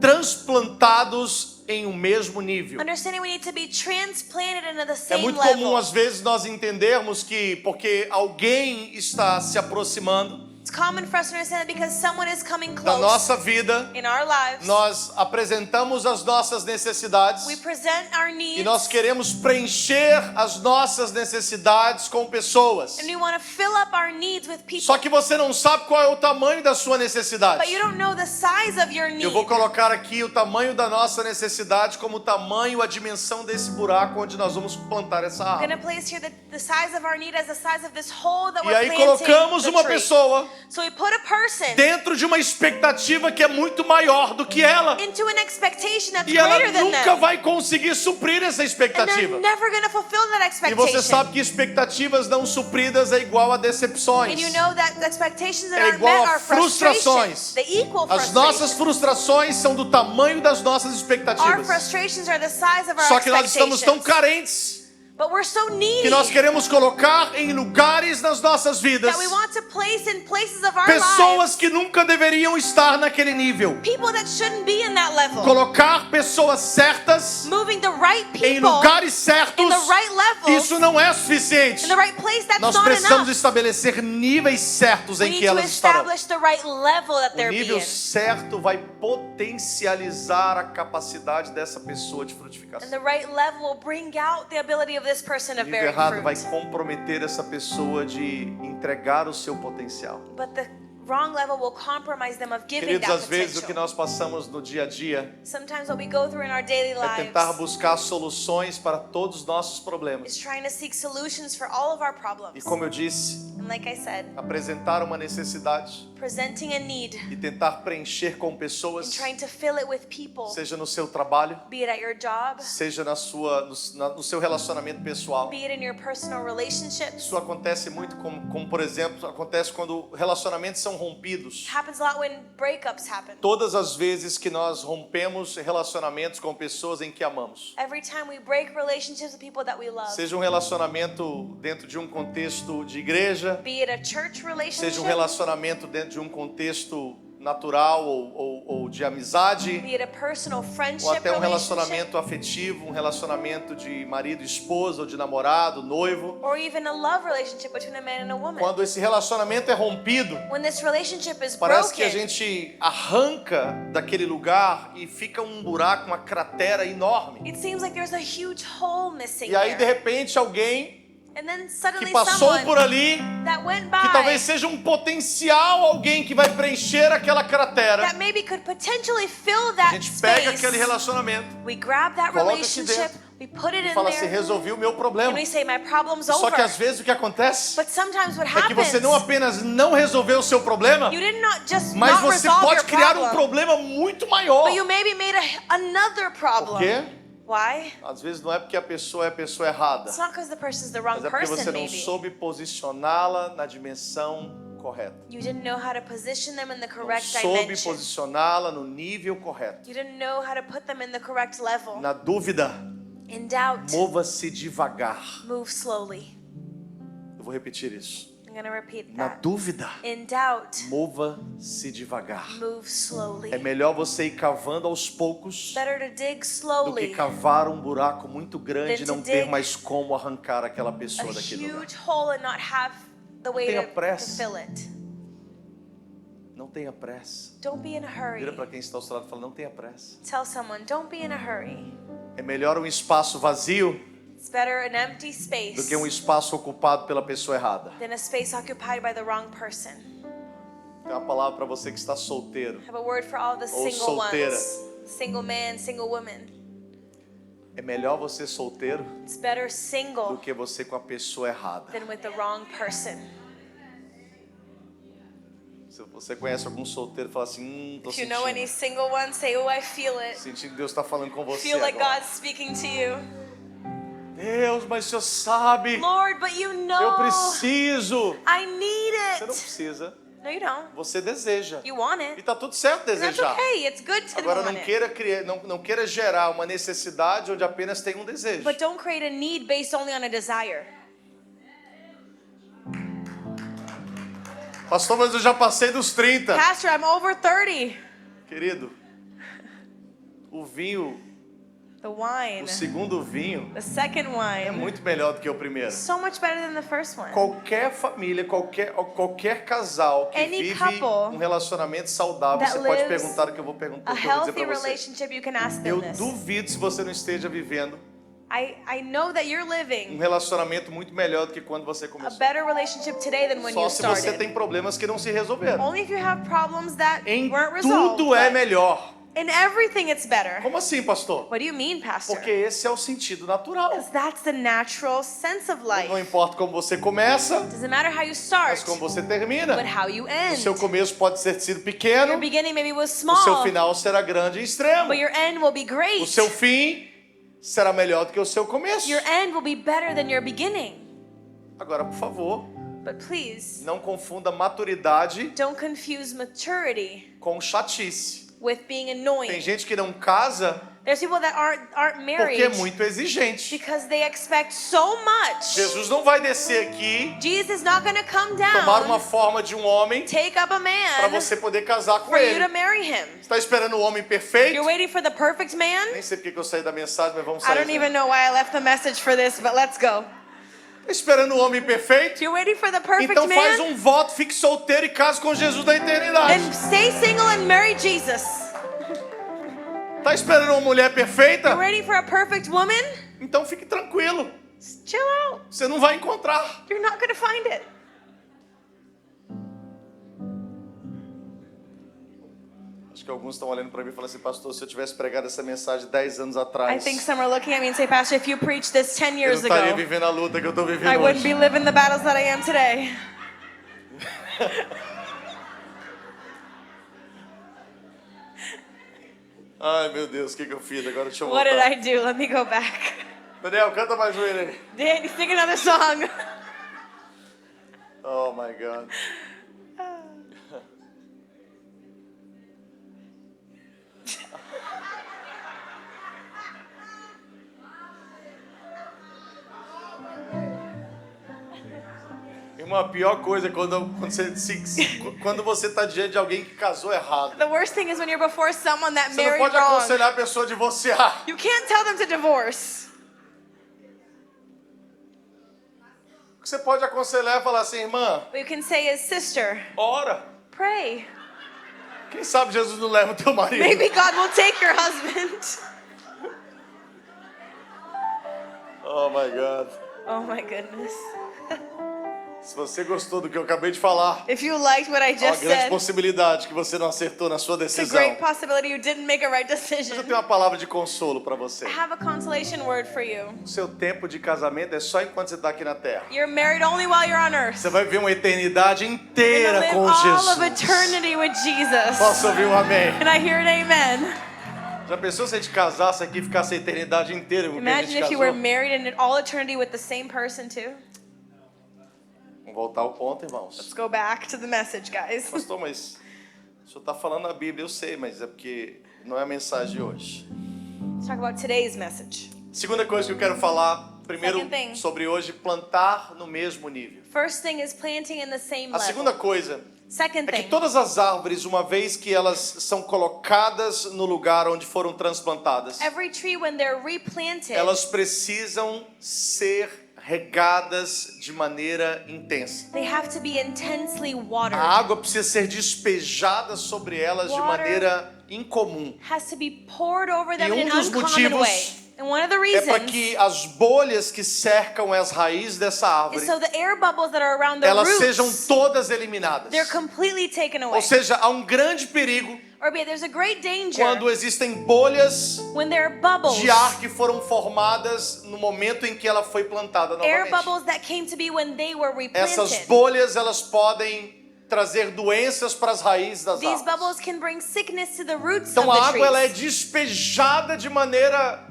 Speaker 2: transplantados em um mesmo nível.
Speaker 3: Understanding we need to be transplanted into the
Speaker 2: É
Speaker 3: same
Speaker 2: muito
Speaker 3: level.
Speaker 2: comum às vezes nós entendermos que porque alguém está se aproximando
Speaker 3: It's common for us to understand that because someone is coming
Speaker 2: da
Speaker 3: close
Speaker 2: nossa vida,
Speaker 3: in our lives,
Speaker 2: nós apresentamos as nossas necessidades
Speaker 3: we present our
Speaker 2: e
Speaker 3: needs,
Speaker 2: nós queremos preencher as nossas necessidades com pessoas.
Speaker 3: and we want to fill up our needs with people.
Speaker 2: Só que você não sabe qual é o tamanho da sua
Speaker 3: But
Speaker 2: necessidade.
Speaker 3: you don't know the size of your need.
Speaker 2: Eu vou colocar aqui o tamanho da nossa necessidade como o tamanho, a dimensão desse buraco onde nós vamos plantar essa
Speaker 3: I'm
Speaker 2: árvore.
Speaker 3: going to place here the size of our need as the size of this hole that
Speaker 2: E
Speaker 3: we're
Speaker 2: aí
Speaker 3: planting
Speaker 2: colocamos
Speaker 3: the
Speaker 2: uma
Speaker 3: tree.
Speaker 2: pessoa
Speaker 3: So we put a person
Speaker 2: dentro de uma expectativa que é muito maior do que ela.
Speaker 3: into an expectation that's
Speaker 2: E ela
Speaker 3: greater than
Speaker 2: nunca
Speaker 3: them.
Speaker 2: vai conseguir suprir essa
Speaker 3: And
Speaker 2: expectativa.
Speaker 3: they're never going to fulfill that
Speaker 2: E
Speaker 3: expectation.
Speaker 2: você sabe que expectativas não supridas é igual a decepções.
Speaker 3: And you know that the expectations that
Speaker 2: É
Speaker 3: aren't
Speaker 2: igual
Speaker 3: met
Speaker 2: a
Speaker 3: are frustrations.
Speaker 2: frustrações.
Speaker 3: They equal
Speaker 2: As nossas
Speaker 3: frustrations.
Speaker 2: frustrações são do tamanho das nossas
Speaker 3: Our
Speaker 2: expectativas.
Speaker 3: frustrations are the size of our
Speaker 2: Só que nós estamos tão
Speaker 3: expectations.
Speaker 2: carentes
Speaker 3: But we're so needy
Speaker 2: que nós queremos colocar em lugares nas nossas vidas
Speaker 3: that we want to place in places of our
Speaker 2: pessoas
Speaker 3: lives
Speaker 2: que nunca deveriam estar naquele nível.
Speaker 3: people that shouldn't be in that level.
Speaker 2: Colocar pessoas certas
Speaker 3: Moving the right
Speaker 2: em
Speaker 3: people
Speaker 2: lugares certos,
Speaker 3: in the right levels,
Speaker 2: isso não é suficiente.
Speaker 3: in the right place, that's
Speaker 2: Nós
Speaker 3: not
Speaker 2: precisamos
Speaker 3: enough.
Speaker 2: estabelecer níveis certos
Speaker 3: We
Speaker 2: em
Speaker 3: need
Speaker 2: que
Speaker 3: to
Speaker 2: elas estarão.
Speaker 3: establish the right level that
Speaker 2: O
Speaker 3: they're
Speaker 2: nível
Speaker 3: being.
Speaker 2: certo vai potencializar a capacidade dessa pessoa de
Speaker 3: And
Speaker 2: frutificação.
Speaker 3: the right level will bring out the ability of this person
Speaker 2: O
Speaker 3: to
Speaker 2: nível
Speaker 3: bear
Speaker 2: errado vai
Speaker 3: fruit.
Speaker 2: comprometer essa pessoa de entregar o seu potencial.
Speaker 3: But the wrong level will compromise them of giving
Speaker 2: Queridos,
Speaker 3: that
Speaker 2: às vezes o que
Speaker 3: potential.
Speaker 2: nós passamos no dia a dia
Speaker 3: Sometimes what we go through in our daily
Speaker 2: é tentar
Speaker 3: lives
Speaker 2: buscar soluções para todos os nossos
Speaker 3: is
Speaker 2: problemas.
Speaker 3: trying to seek solutions for all of our
Speaker 2: E
Speaker 3: problems.
Speaker 2: como eu disse,
Speaker 3: And like I said,
Speaker 2: apresentar uma necessidade
Speaker 3: presenting a need
Speaker 2: e tentar preencher com
Speaker 3: and
Speaker 2: pessoas,
Speaker 3: trying to fill it with people,
Speaker 2: seja no seu trabalho,
Speaker 3: be it at your job,
Speaker 2: seja no seu relacionamento pessoal.
Speaker 3: be it in your personal relationships.
Speaker 2: Isso acontece muito como por exemplo, acontece quando relacionamentos são são rompidos.
Speaker 3: It happens a lot when breakups happen.
Speaker 2: Todas as vezes que nós rompemos relacionamentos com pessoas em que amamos.
Speaker 3: Every time we break relationships with people that we love.
Speaker 2: Seja um relacionamento dentro de um contexto de igreja,
Speaker 3: Be it a church
Speaker 2: seja um
Speaker 3: relationship.
Speaker 2: relacionamento dentro de um contexto natural ou de amizade,
Speaker 3: Be it a personal
Speaker 2: ou
Speaker 3: friendship
Speaker 2: até um
Speaker 3: relationship.
Speaker 2: relacionamento afetivo, um relacionamento de marido e esposa, ou de namorado, noivo.
Speaker 3: Or even a love relationship between a man and a woman.
Speaker 2: Quando esse relacionamento é rompido,
Speaker 3: When this relationship is
Speaker 2: parece que a
Speaker 3: broken,
Speaker 2: gente arranca daquele lugar e fica um buraco, uma cratera enorme.
Speaker 3: it seems like there's a huge hole missing
Speaker 2: E aí, de
Speaker 3: there.
Speaker 2: repente, alguém
Speaker 3: And then
Speaker 2: que
Speaker 3: suddenly
Speaker 2: passou
Speaker 3: someone
Speaker 2: por ali,
Speaker 3: that went
Speaker 2: que
Speaker 3: by
Speaker 2: talvez seja um potencial alguém que vai preencher aquela cratera,
Speaker 3: that maybe could potentially fill
Speaker 2: a
Speaker 3: that
Speaker 2: gente pega
Speaker 3: space.
Speaker 2: aquele relacionamento
Speaker 3: We grab that
Speaker 2: coloca aqui
Speaker 3: relationship,
Speaker 2: dentro
Speaker 3: we put it
Speaker 2: e
Speaker 3: in
Speaker 2: fala assim:
Speaker 3: there,
Speaker 2: resolvi o meu problema.
Speaker 3: and we say, my problem's
Speaker 2: Só
Speaker 3: over.
Speaker 2: que às vezes o que acontece
Speaker 3: But sometimes what
Speaker 2: é que você
Speaker 3: happens,
Speaker 2: não apenas não resolveu o seu problema,
Speaker 3: you did not just
Speaker 2: mas
Speaker 3: not
Speaker 2: você
Speaker 3: resolve
Speaker 2: pode
Speaker 3: your
Speaker 2: criar um
Speaker 3: problem,
Speaker 2: problema muito maior.
Speaker 3: but you maybe made another
Speaker 2: Por
Speaker 3: problem.
Speaker 2: quê?
Speaker 3: Why?
Speaker 2: Às vezes não é porque a pessoa é a pessoa errada,
Speaker 3: It's not because the person's the wrong
Speaker 2: mas é porque você
Speaker 3: person,
Speaker 2: não
Speaker 3: maybe.
Speaker 2: soube posicioná-la na dimensão correta.
Speaker 3: You didn't know how to position them in the
Speaker 2: Não
Speaker 3: correct
Speaker 2: soube
Speaker 3: dimension.
Speaker 2: posicioná-la no nível correto.
Speaker 3: You didn't know how to put them in the correct level.
Speaker 2: Na dúvida,
Speaker 3: In doubt,
Speaker 2: mova-se devagar.
Speaker 3: move slowly.
Speaker 2: Eu vou repetir isso.
Speaker 3: I'm going to repeat
Speaker 2: Na
Speaker 3: that.
Speaker 2: dúvida,
Speaker 3: In doubt,
Speaker 2: mova-se devagar.
Speaker 3: move slowly.
Speaker 2: É melhor você ir cavando aos poucos
Speaker 3: Better to dig
Speaker 2: do que
Speaker 3: slowly.
Speaker 2: cavar um buraco muito grande e
Speaker 3: Than
Speaker 2: não
Speaker 3: to
Speaker 2: ter
Speaker 3: dig
Speaker 2: mais como arrancar aquela
Speaker 3: A
Speaker 2: pessoa daquele lugar.
Speaker 3: huge hole and not have the way
Speaker 2: tenha
Speaker 3: to
Speaker 2: pressa.
Speaker 3: fill it.
Speaker 2: Não tenha pressa.
Speaker 3: Don't be in a hurry.
Speaker 2: Vira para quem está ao seu lado e fala: não tenha pressa.
Speaker 3: Tell someone, don't be in a hurry.
Speaker 2: É melhor um espaço vazio
Speaker 3: It's better an empty
Speaker 2: do
Speaker 3: space
Speaker 2: que um espaço ocupado pela pessoa errada.
Speaker 3: than a space occupied by the wrong person.
Speaker 2: Tem uma palavra para você que está solteiro.
Speaker 3: I have a word for all the
Speaker 2: Ou
Speaker 3: single
Speaker 2: solteira.
Speaker 3: ones. Single man, single woman.
Speaker 2: É melhor você solteiro
Speaker 3: It's better
Speaker 2: do
Speaker 3: single
Speaker 2: que você com a pessoa errada.
Speaker 3: than with the wrong person.
Speaker 2: Se você conhece algum solteiro, fala assim: tô
Speaker 3: If you know any
Speaker 2: sentindo.
Speaker 3: single ones, say, oh, I feel it.
Speaker 2: Sentindo que Deus está falando com você
Speaker 3: Feel like
Speaker 2: agora.
Speaker 3: God's speaking to you.
Speaker 2: Deus, mas o Senhor sabe.
Speaker 3: Lord, but you
Speaker 2: Eu
Speaker 3: know.
Speaker 2: preciso.
Speaker 3: I need
Speaker 2: Você não
Speaker 3: it.
Speaker 2: precisa.
Speaker 3: No, you don't.
Speaker 2: Você deseja.
Speaker 3: You want
Speaker 2: E
Speaker 3: it.
Speaker 2: tá tudo certo
Speaker 3: And that's
Speaker 2: desejar.
Speaker 3: okay. It's good to
Speaker 2: Agora
Speaker 3: want
Speaker 2: não
Speaker 3: it.
Speaker 2: queira criar, não queira gerar uma necessidade onde apenas tem um desejo.
Speaker 3: But don't create a need based only on a desire.
Speaker 2: Pastor, mas eu já passei dos 30.
Speaker 3: Pastor, I'm over 30.
Speaker 2: Querido, o vinho,
Speaker 3: The wine,
Speaker 2: o segundo vinho
Speaker 3: the second
Speaker 2: é
Speaker 3: wine,
Speaker 2: muito melhor do que o primeiro.
Speaker 3: so much better than the first one.
Speaker 2: Qualquer família, qualquer casal que
Speaker 3: Any
Speaker 2: vive
Speaker 3: couple
Speaker 2: um relacionamento saudável,
Speaker 3: that
Speaker 2: você pode
Speaker 3: lives
Speaker 2: perguntar o que eu vou perguntar,
Speaker 3: A
Speaker 2: o que eu vou dizer
Speaker 3: healthy
Speaker 2: para você.
Speaker 3: relationship, you can ask them
Speaker 2: Eu
Speaker 3: this.
Speaker 2: duvido se você não esteja vivendo
Speaker 3: I know that you're
Speaker 2: um
Speaker 3: living
Speaker 2: relacionamento muito melhor do que quando você
Speaker 3: a
Speaker 2: começou.
Speaker 3: better relationship today than when
Speaker 2: Só
Speaker 3: you
Speaker 2: se você
Speaker 3: started.
Speaker 2: tem problemas que não se resolveram.
Speaker 3: Only if you have problems that
Speaker 2: Em
Speaker 3: weren't resolved.
Speaker 2: tudo é
Speaker 3: but
Speaker 2: melhor.
Speaker 3: in everything it's better.
Speaker 2: Como assim, pastor?
Speaker 3: What do you mean, Pastor?
Speaker 2: Porque esse é o sentido natural.
Speaker 3: Because that's the natural sense of life.
Speaker 2: Não importa como você começa,
Speaker 3: Doesn't matter how you
Speaker 2: mas
Speaker 3: start,
Speaker 2: como você termina.
Speaker 3: but how you
Speaker 2: O
Speaker 3: end.
Speaker 2: seu começo pode ter sido
Speaker 3: Your
Speaker 2: pequeno,
Speaker 3: beginning maybe was
Speaker 2: o seu
Speaker 3: small,
Speaker 2: final será grande e extremo.
Speaker 3: but your end will be great.
Speaker 2: O seu fim será melhor do que o seu começo.
Speaker 3: Your end will be better than your beginning.
Speaker 2: Agora, por favor,
Speaker 3: But please,
Speaker 2: não confunda maturidade
Speaker 3: don't confuse maturity
Speaker 2: com chatice.
Speaker 3: with being
Speaker 2: Tem
Speaker 3: annoying.
Speaker 2: gente que não casa
Speaker 3: There's people that aren't
Speaker 2: porque
Speaker 3: married
Speaker 2: é muito exigente.
Speaker 3: because they expect so much.
Speaker 2: Jesus não vai descer aqui,
Speaker 3: Jesus is not going to come
Speaker 2: tomar uma
Speaker 3: down,
Speaker 2: forma de um homem
Speaker 3: take up a
Speaker 2: para
Speaker 3: man
Speaker 2: você poder casar com
Speaker 3: for you
Speaker 2: ele.
Speaker 3: to marry him.
Speaker 2: Está esperando o homem perfeito?
Speaker 3: You're waiting for the perfect man?
Speaker 2: Nem sei porque que eu saí da mensagem, mas vamos
Speaker 3: I
Speaker 2: sair.
Speaker 3: don't even know why I left the message for this, but let's go.
Speaker 2: Está esperando o homem perfeito?
Speaker 3: You're waiting for the perfect
Speaker 2: Então faz
Speaker 3: man?
Speaker 2: um voto, fique solteiro e case com Jesus da eternidade.
Speaker 3: Then stay single and marry Jesus.
Speaker 2: Está esperando uma mulher
Speaker 3: You're
Speaker 2: perfeita?
Speaker 3: waiting for a perfect woman?
Speaker 2: Então fique tranquilo.
Speaker 3: Chill out.
Speaker 2: Você não vai encontrar.
Speaker 3: You're not going to find it.
Speaker 2: Acho que alguns estão olhando para mim e falando assim, pastor, se eu tivesse pregado essa mensagem 10 anos
Speaker 3: I
Speaker 2: atrás,
Speaker 3: think some are looking at me and say, Pastor, if you preached this 10
Speaker 2: eu não
Speaker 3: years
Speaker 2: estaria
Speaker 3: ago,
Speaker 2: vivendo a luta que eu estou
Speaker 3: I
Speaker 2: vivendo
Speaker 3: wouldn't be
Speaker 2: hoje.
Speaker 3: living the battles that I am today.
Speaker 2: Ai, meu Deus, o que eu fiz? Agora deixa eu
Speaker 3: What did
Speaker 2: voltar.
Speaker 3: I do? Let me go back.
Speaker 2: Daniel, canta mais um aí.
Speaker 3: Danny, sing another song.
Speaker 2: Oh, my God. Uma pior coisa é quando você está diante de alguém que casou errado.
Speaker 3: The worst thing is when you're before someone that
Speaker 2: Você não
Speaker 3: married
Speaker 2: pode
Speaker 3: wrong.
Speaker 2: aconselhar a pessoa a divorciar.
Speaker 3: You can't tell them to divorce.
Speaker 2: O que você pode aconselhar é falar assim, irmã,
Speaker 3: What you can say is, sister,
Speaker 2: ora.
Speaker 3: pray.
Speaker 2: Quem sabe Jesus não leva o teu marido.
Speaker 3: Maybe God will take your husband.
Speaker 2: Oh my God.
Speaker 3: Oh my goodness.
Speaker 2: Se você gostou do que eu acabei de falar,
Speaker 3: If you liked what I
Speaker 2: há uma
Speaker 3: just
Speaker 2: grande
Speaker 3: said,
Speaker 2: possibilidade que você não acertou na sua
Speaker 3: it's a
Speaker 2: decisão.
Speaker 3: great possibility you didn't make a right
Speaker 2: Mas eu
Speaker 3: decision.
Speaker 2: tenho uma palavra de consolo para você.
Speaker 3: I have a consolation word for you.
Speaker 2: O seu tempo de casamento é só enquanto você está aqui na terra.
Speaker 3: You're married only while you're on earth.
Speaker 2: Você vai viver uma eternidade
Speaker 3: You're
Speaker 2: inteira
Speaker 3: gonna
Speaker 2: com
Speaker 3: live all of
Speaker 2: Jesus.
Speaker 3: eternity with Jesus.
Speaker 2: Posso ouvir um amém?
Speaker 3: Can I hear an amen?
Speaker 2: Já pensou se a gente casasse aqui e ficasse a eternidade inteira com quem a
Speaker 3: Imagine
Speaker 2: gente
Speaker 3: if you were
Speaker 2: casou?
Speaker 3: married and in all eternity with the same person too.
Speaker 2: Vamos voltar ao ponto, irmãos.
Speaker 3: Let's go back to the message, guys.
Speaker 2: Pastor, mas o senhor está falando a Bíblia, eu sei, mas é porque não é a mensagem de hoje.
Speaker 3: Let's talk about today's message.
Speaker 2: Segunda coisa que eu quero falar, primeiro
Speaker 3: Second thing.
Speaker 2: sobre hoje, plantar no mesmo nível.
Speaker 3: First thing is planting in the same
Speaker 2: A segunda
Speaker 3: level.
Speaker 2: coisa
Speaker 3: Second
Speaker 2: é que
Speaker 3: thing,
Speaker 2: todas as árvores, uma vez que elas são colocadas no lugar onde foram transplantadas,
Speaker 3: every tree when they're replanted,
Speaker 2: elas precisam ser regadas de maneira intensa.
Speaker 3: they have to be intensely
Speaker 2: A
Speaker 3: watered.
Speaker 2: água precisa ser despejada sobre elas de
Speaker 3: Water
Speaker 2: maneira incomum.
Speaker 3: Has to be poured over them
Speaker 2: E
Speaker 3: in
Speaker 2: um
Speaker 3: an
Speaker 2: dos
Speaker 3: uncommon
Speaker 2: motivos
Speaker 3: way. And one of the
Speaker 2: É para
Speaker 3: reasons
Speaker 2: que as bolhas que cercam as raízes dessa
Speaker 3: is
Speaker 2: árvore,
Speaker 3: so the air bubbles that are around the
Speaker 2: elas sejam
Speaker 3: roots,
Speaker 2: todas eliminadas.
Speaker 3: they're completely taken away.
Speaker 2: Ou seja, há um grande perigo
Speaker 3: Or be it, there's a great danger
Speaker 2: quando existem bolhas
Speaker 3: when there are bubbles,
Speaker 2: de ar que foram formadas no momento em que ela foi plantada
Speaker 3: air
Speaker 2: novamente.
Speaker 3: bubbles that came to be when they were
Speaker 2: Essas
Speaker 3: replanted.
Speaker 2: bolhas, elas podem trazer doenças para as raízes das
Speaker 3: These
Speaker 2: árvores.
Speaker 3: bubbles can bring sickness to the roots
Speaker 2: Então
Speaker 3: of
Speaker 2: a
Speaker 3: the
Speaker 2: água ela é
Speaker 3: trees.
Speaker 2: despejada de maneira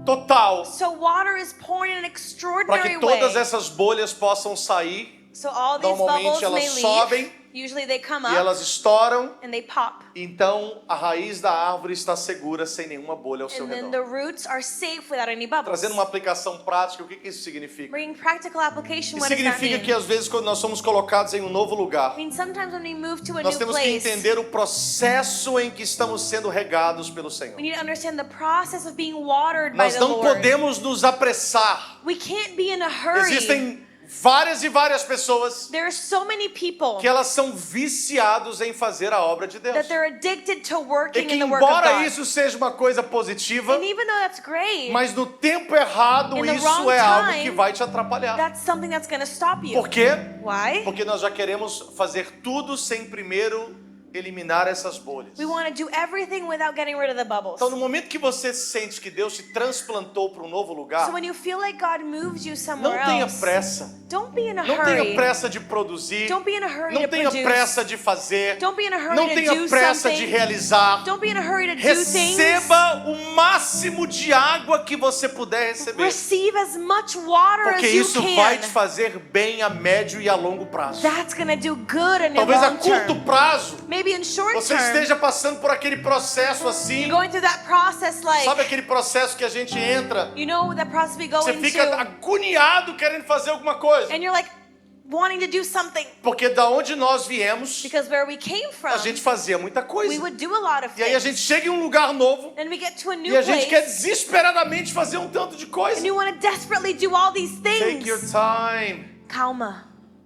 Speaker 2: total
Speaker 3: So water is poured in an
Speaker 2: para
Speaker 3: extraordinary
Speaker 2: que todas
Speaker 3: way.
Speaker 2: essas bolhas possam sair.
Speaker 3: So all these
Speaker 2: Normalmente
Speaker 3: bubbles
Speaker 2: elas
Speaker 3: may leave.
Speaker 2: sobem
Speaker 3: Usually they come
Speaker 2: E
Speaker 3: up
Speaker 2: elas estouram,
Speaker 3: and they pop.
Speaker 2: então a raiz da árvore está segura sem nenhuma bolha ao seu
Speaker 3: And then the
Speaker 2: redor.
Speaker 3: roots are safe without any bubbles.
Speaker 2: Trazendo uma aplicação prática, o que isso significa?
Speaker 3: Bringing practical application,
Speaker 2: Isso
Speaker 3: what does that
Speaker 2: significa
Speaker 3: mean?
Speaker 2: que às vezes quando nós somos colocados em um novo lugar,
Speaker 3: I mean, sometimes when we move to a
Speaker 2: nós
Speaker 3: new
Speaker 2: temos que
Speaker 3: place,
Speaker 2: entender o processo em que estamos sendo regados pelo Senhor.
Speaker 3: we need to understand the process of being watered by
Speaker 2: Nós
Speaker 3: the
Speaker 2: não
Speaker 3: Lord.
Speaker 2: podemos nos apressar.
Speaker 3: We can't be in a hurry.
Speaker 2: Existem várias e várias pessoas
Speaker 3: There are so many people
Speaker 2: que elas são viciados em fazer a obra de Deus.
Speaker 3: that they're addicted to
Speaker 2: E
Speaker 3: working
Speaker 2: que
Speaker 3: in the work of
Speaker 2: embora
Speaker 3: God.
Speaker 2: isso seja uma coisa positiva,
Speaker 3: And even though that's great,
Speaker 2: mas no tempo errado
Speaker 3: In the
Speaker 2: isso
Speaker 3: wrong
Speaker 2: é algo
Speaker 3: time,
Speaker 2: que vai te atrapalhar.
Speaker 3: that's something that's going to stop you.
Speaker 2: Por quê?
Speaker 3: Why?
Speaker 2: Porque nós já queremos fazer tudo sem primeiro eliminar essas bolhas.
Speaker 3: We want to do everything without getting rid of the bubbles.
Speaker 2: Então, no momento que você sente que Deus te transplantou para um novo lugar,
Speaker 3: So when you feel like God moved you somewhere
Speaker 2: não tenha
Speaker 3: else,
Speaker 2: pressa.
Speaker 3: don't be in a
Speaker 2: Não tenha
Speaker 3: hurry.
Speaker 2: pressa de produzir.
Speaker 3: Don't be in a hurry
Speaker 2: Não
Speaker 3: to
Speaker 2: tenha
Speaker 3: produce.
Speaker 2: pressa de fazer.
Speaker 3: Don't be in a hurry
Speaker 2: Não
Speaker 3: to
Speaker 2: tenha
Speaker 3: do
Speaker 2: pressa
Speaker 3: something.
Speaker 2: de realizar.
Speaker 3: Don't be in a hurry to do things.
Speaker 2: Receba o máximo de água que você puder receber.
Speaker 3: Receive as much water
Speaker 2: Porque
Speaker 3: as you
Speaker 2: isso
Speaker 3: can.
Speaker 2: vai te fazer bem a médio e a longo prazo.
Speaker 3: That's going to do good in the
Speaker 2: Talvez a
Speaker 3: long
Speaker 2: curto
Speaker 3: term.
Speaker 2: prazo
Speaker 3: Maybe in short
Speaker 2: você
Speaker 3: term,
Speaker 2: esteja passando por aquele processo assim.
Speaker 3: going through that process like,
Speaker 2: Sabe aquele processo que a gente entra,
Speaker 3: you know that process we go
Speaker 2: você fica
Speaker 3: into,
Speaker 2: agoniado querendo fazer alguma coisa.
Speaker 3: and you're like wanting to do something.
Speaker 2: Porque da onde nós viemos,
Speaker 3: Because where we came from,
Speaker 2: a gente fazia muita
Speaker 3: we
Speaker 2: coisa.
Speaker 3: would do a lot of
Speaker 2: E aí a gente
Speaker 3: things.
Speaker 2: chega em um lugar novo
Speaker 3: Then we get to a new
Speaker 2: e a gente quer
Speaker 3: place,
Speaker 2: desesperadamente fazer um tanto de coisa.
Speaker 3: and you want to desperately do all these
Speaker 2: Take your
Speaker 3: things.
Speaker 2: time.
Speaker 3: Calma.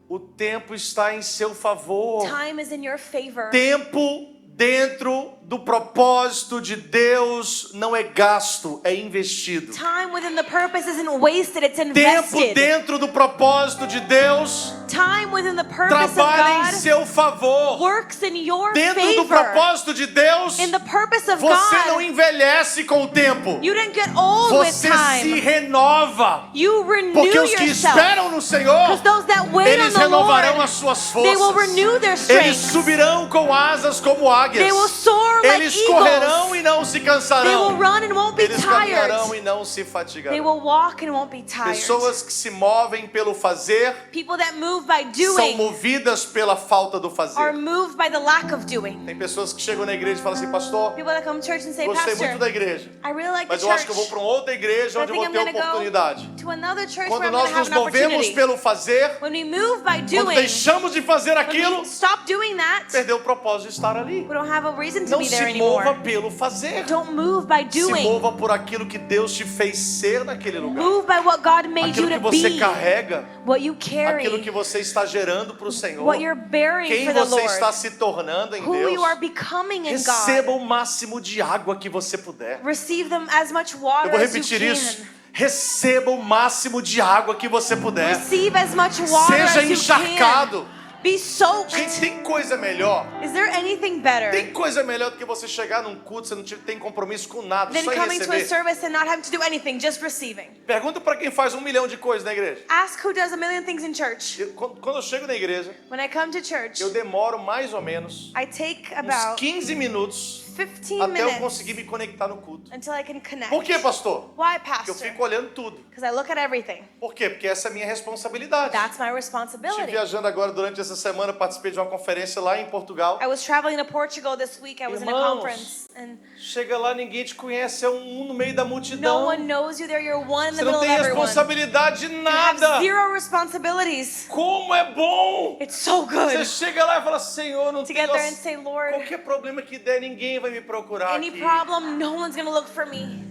Speaker 2: O tempo está em seu favor.
Speaker 3: Time is in your favor.
Speaker 2: Tempo dentro do propósito de Deus não é gasto, é investido.
Speaker 3: Time within the purpose isn't wasted, it's
Speaker 2: Tempo
Speaker 3: invested.
Speaker 2: dentro do propósito de Deus
Speaker 3: Time within the purpose of
Speaker 2: trabalha em
Speaker 3: God
Speaker 2: seu favor.
Speaker 3: works in your
Speaker 2: Dentro do
Speaker 3: favor.
Speaker 2: propósito de Deus,
Speaker 3: In the purpose of
Speaker 2: você não
Speaker 3: God,
Speaker 2: envelhece com o tempo.
Speaker 3: you didn't get old with
Speaker 2: Você se
Speaker 3: time.
Speaker 2: renova.
Speaker 3: You renew
Speaker 2: Porque os que
Speaker 3: yourself.
Speaker 2: esperam no Senhor,
Speaker 3: Because those that wait on
Speaker 2: eles
Speaker 3: the
Speaker 2: renovarão
Speaker 3: Lord,
Speaker 2: as suas
Speaker 3: they will
Speaker 2: forças.
Speaker 3: renew their
Speaker 2: Eles
Speaker 3: strength.
Speaker 2: subirão com asas como águias.
Speaker 3: They will soar soar like
Speaker 2: Eles correrão
Speaker 3: eagles.
Speaker 2: e não se
Speaker 3: They will
Speaker 2: cansarão.
Speaker 3: run and won't be
Speaker 2: Eles caminharão
Speaker 3: tired.
Speaker 2: e não se
Speaker 3: They
Speaker 2: fatigarão.
Speaker 3: will walk and won't be tired.
Speaker 2: Pessoas que se movem pelo fazer
Speaker 3: People that move by
Speaker 2: são
Speaker 3: doing
Speaker 2: movidas pela falta do
Speaker 3: are
Speaker 2: fazer.
Speaker 3: moved by the lack of doing.
Speaker 2: Tem pessoas que chegam na igreja e falam assim, pastor,
Speaker 3: People that come to church and say,
Speaker 2: gostei muito da
Speaker 3: Pastor,
Speaker 2: igreja,
Speaker 3: I really like the
Speaker 2: mas eu acho que eu vou
Speaker 3: church,
Speaker 2: para uma outra igreja
Speaker 3: but
Speaker 2: onde
Speaker 3: I
Speaker 2: eu
Speaker 3: think
Speaker 2: vou
Speaker 3: I'm
Speaker 2: ter
Speaker 3: going to
Speaker 2: oportunidade.
Speaker 3: go to another church
Speaker 2: Quando
Speaker 3: where I'm going
Speaker 2: nós
Speaker 3: to have
Speaker 2: nos
Speaker 3: an
Speaker 2: movemos
Speaker 3: opportunity.
Speaker 2: pelo fazer,
Speaker 3: When we move by
Speaker 2: quando
Speaker 3: doing,
Speaker 2: deixamos de fazer
Speaker 3: when
Speaker 2: aquilo,
Speaker 3: we stop doing that,
Speaker 2: perdeu o propósito de estar ali.
Speaker 3: we don't have a reason to
Speaker 2: Não
Speaker 3: be there
Speaker 2: se mova
Speaker 3: anymore.
Speaker 2: pelo fazer.
Speaker 3: Don't move by
Speaker 2: Se
Speaker 3: doing.
Speaker 2: mova por aquilo que Deus te fez ser naquele lugar.
Speaker 3: Move by what God made
Speaker 2: Aquilo
Speaker 3: you
Speaker 2: que
Speaker 3: to
Speaker 2: você
Speaker 3: be,
Speaker 2: carrega,
Speaker 3: what you
Speaker 2: aquilo que
Speaker 3: carry,
Speaker 2: você está gerando para o Senhor,
Speaker 3: what you're bearing
Speaker 2: quem
Speaker 3: for the
Speaker 2: você está
Speaker 3: Lord,
Speaker 2: se tornando em
Speaker 3: who you are
Speaker 2: Deus.
Speaker 3: becoming in
Speaker 2: Receba
Speaker 3: God.
Speaker 2: o máximo de água que você puder.
Speaker 3: Receive them as much
Speaker 2: Eu
Speaker 3: water
Speaker 2: vou
Speaker 3: as you
Speaker 2: repetir isso.
Speaker 3: can.
Speaker 2: Receba o máximo de água que você puder.
Speaker 3: Receive as much water
Speaker 2: Seja
Speaker 3: as you
Speaker 2: encharcado.
Speaker 3: can. Be soaked.
Speaker 2: Gente, tem coisa melhor.
Speaker 3: Is there anything better
Speaker 2: Tem coisa melhor do que você chegar num culto, você não tem compromisso com nada,
Speaker 3: than
Speaker 2: só em
Speaker 3: coming to a
Speaker 2: receber.
Speaker 3: service and not having to do anything, just receiving?
Speaker 2: Pergunta para quem faz 1 milhão de coisas na igreja.
Speaker 3: Ask who does a million things in church.
Speaker 2: Quando eu chego na igreja,
Speaker 3: When I come to church,
Speaker 2: eu demoro mais ou menos
Speaker 3: I take
Speaker 2: uns
Speaker 3: about
Speaker 2: 15 minutos
Speaker 3: 15
Speaker 2: até eu
Speaker 3: minutes
Speaker 2: conseguir me conectar no culto.
Speaker 3: until I can connect.
Speaker 2: Por quê, pastor?
Speaker 3: Why,
Speaker 2: Porque eu
Speaker 3: Pastor?
Speaker 2: fico olhando tudo.
Speaker 3: Because I look at everything.
Speaker 2: Por quê? Porque essa é a minha responsabilidade.
Speaker 3: That's my
Speaker 2: Estive
Speaker 3: responsibility.
Speaker 2: viajando agora durante essa semana, participei de uma conferência lá em Portugal.
Speaker 3: I was traveling to Portugal this week. I was in a
Speaker 2: Irmãos,
Speaker 3: conference, and
Speaker 2: Chega lá, ninguém te conhece, é um no meio da
Speaker 3: no
Speaker 2: multidão.
Speaker 3: one knows you there. You're one in
Speaker 2: Você
Speaker 3: the
Speaker 2: não
Speaker 3: middle
Speaker 2: tem
Speaker 3: of everyone.
Speaker 2: responsabilidade de
Speaker 3: You have
Speaker 2: nada.
Speaker 3: zero responsibilities.
Speaker 2: Como é bom!
Speaker 3: It's so
Speaker 2: Você
Speaker 3: good
Speaker 2: chega lá e fala, Senhor, não
Speaker 3: to
Speaker 2: tem
Speaker 3: get there and say, Lord,
Speaker 2: qualquer problema que der, ninguém vai me procurar
Speaker 3: any
Speaker 2: aqui.
Speaker 3: problem, no one's gonna look for me.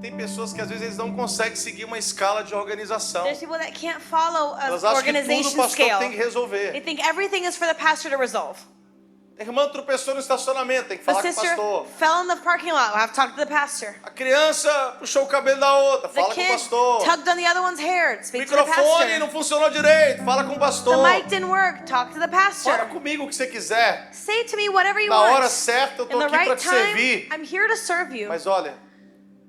Speaker 2: Tem pessoas que às vezes eles não conseguem seguir uma escala de organização.
Speaker 3: There's people that can't follow an
Speaker 2: Elas acham que tudo o
Speaker 3: organization
Speaker 2: pastor
Speaker 3: scale.
Speaker 2: tem que
Speaker 3: They
Speaker 2: resolver.
Speaker 3: think everything is for the pastor to resolve.
Speaker 2: A irmã tropeçou no estacionamento, tem que
Speaker 3: The
Speaker 2: falar com o
Speaker 3: sister
Speaker 2: pastor.
Speaker 3: fell in the parking lot. I have to talk to the pastor.
Speaker 2: A criança puxou o cabelo da outra,
Speaker 3: The
Speaker 2: fala com o
Speaker 3: kid
Speaker 2: pastor.
Speaker 3: tugged on the other one's hair.
Speaker 2: O
Speaker 3: Speak to the
Speaker 2: microfone
Speaker 3: pastor.
Speaker 2: não funcionou direito, fala com o
Speaker 3: The
Speaker 2: pastor.
Speaker 3: mic didn't work. Talk to the
Speaker 2: Fala
Speaker 3: pastor.
Speaker 2: comigo o que você quiser.
Speaker 3: Say to me whatever you
Speaker 2: Na hora
Speaker 3: want.
Speaker 2: certa eu tô
Speaker 3: In the
Speaker 2: aqui para
Speaker 3: right
Speaker 2: te
Speaker 3: time,
Speaker 2: servir.
Speaker 3: I'm here to serve you.
Speaker 2: Mas olha,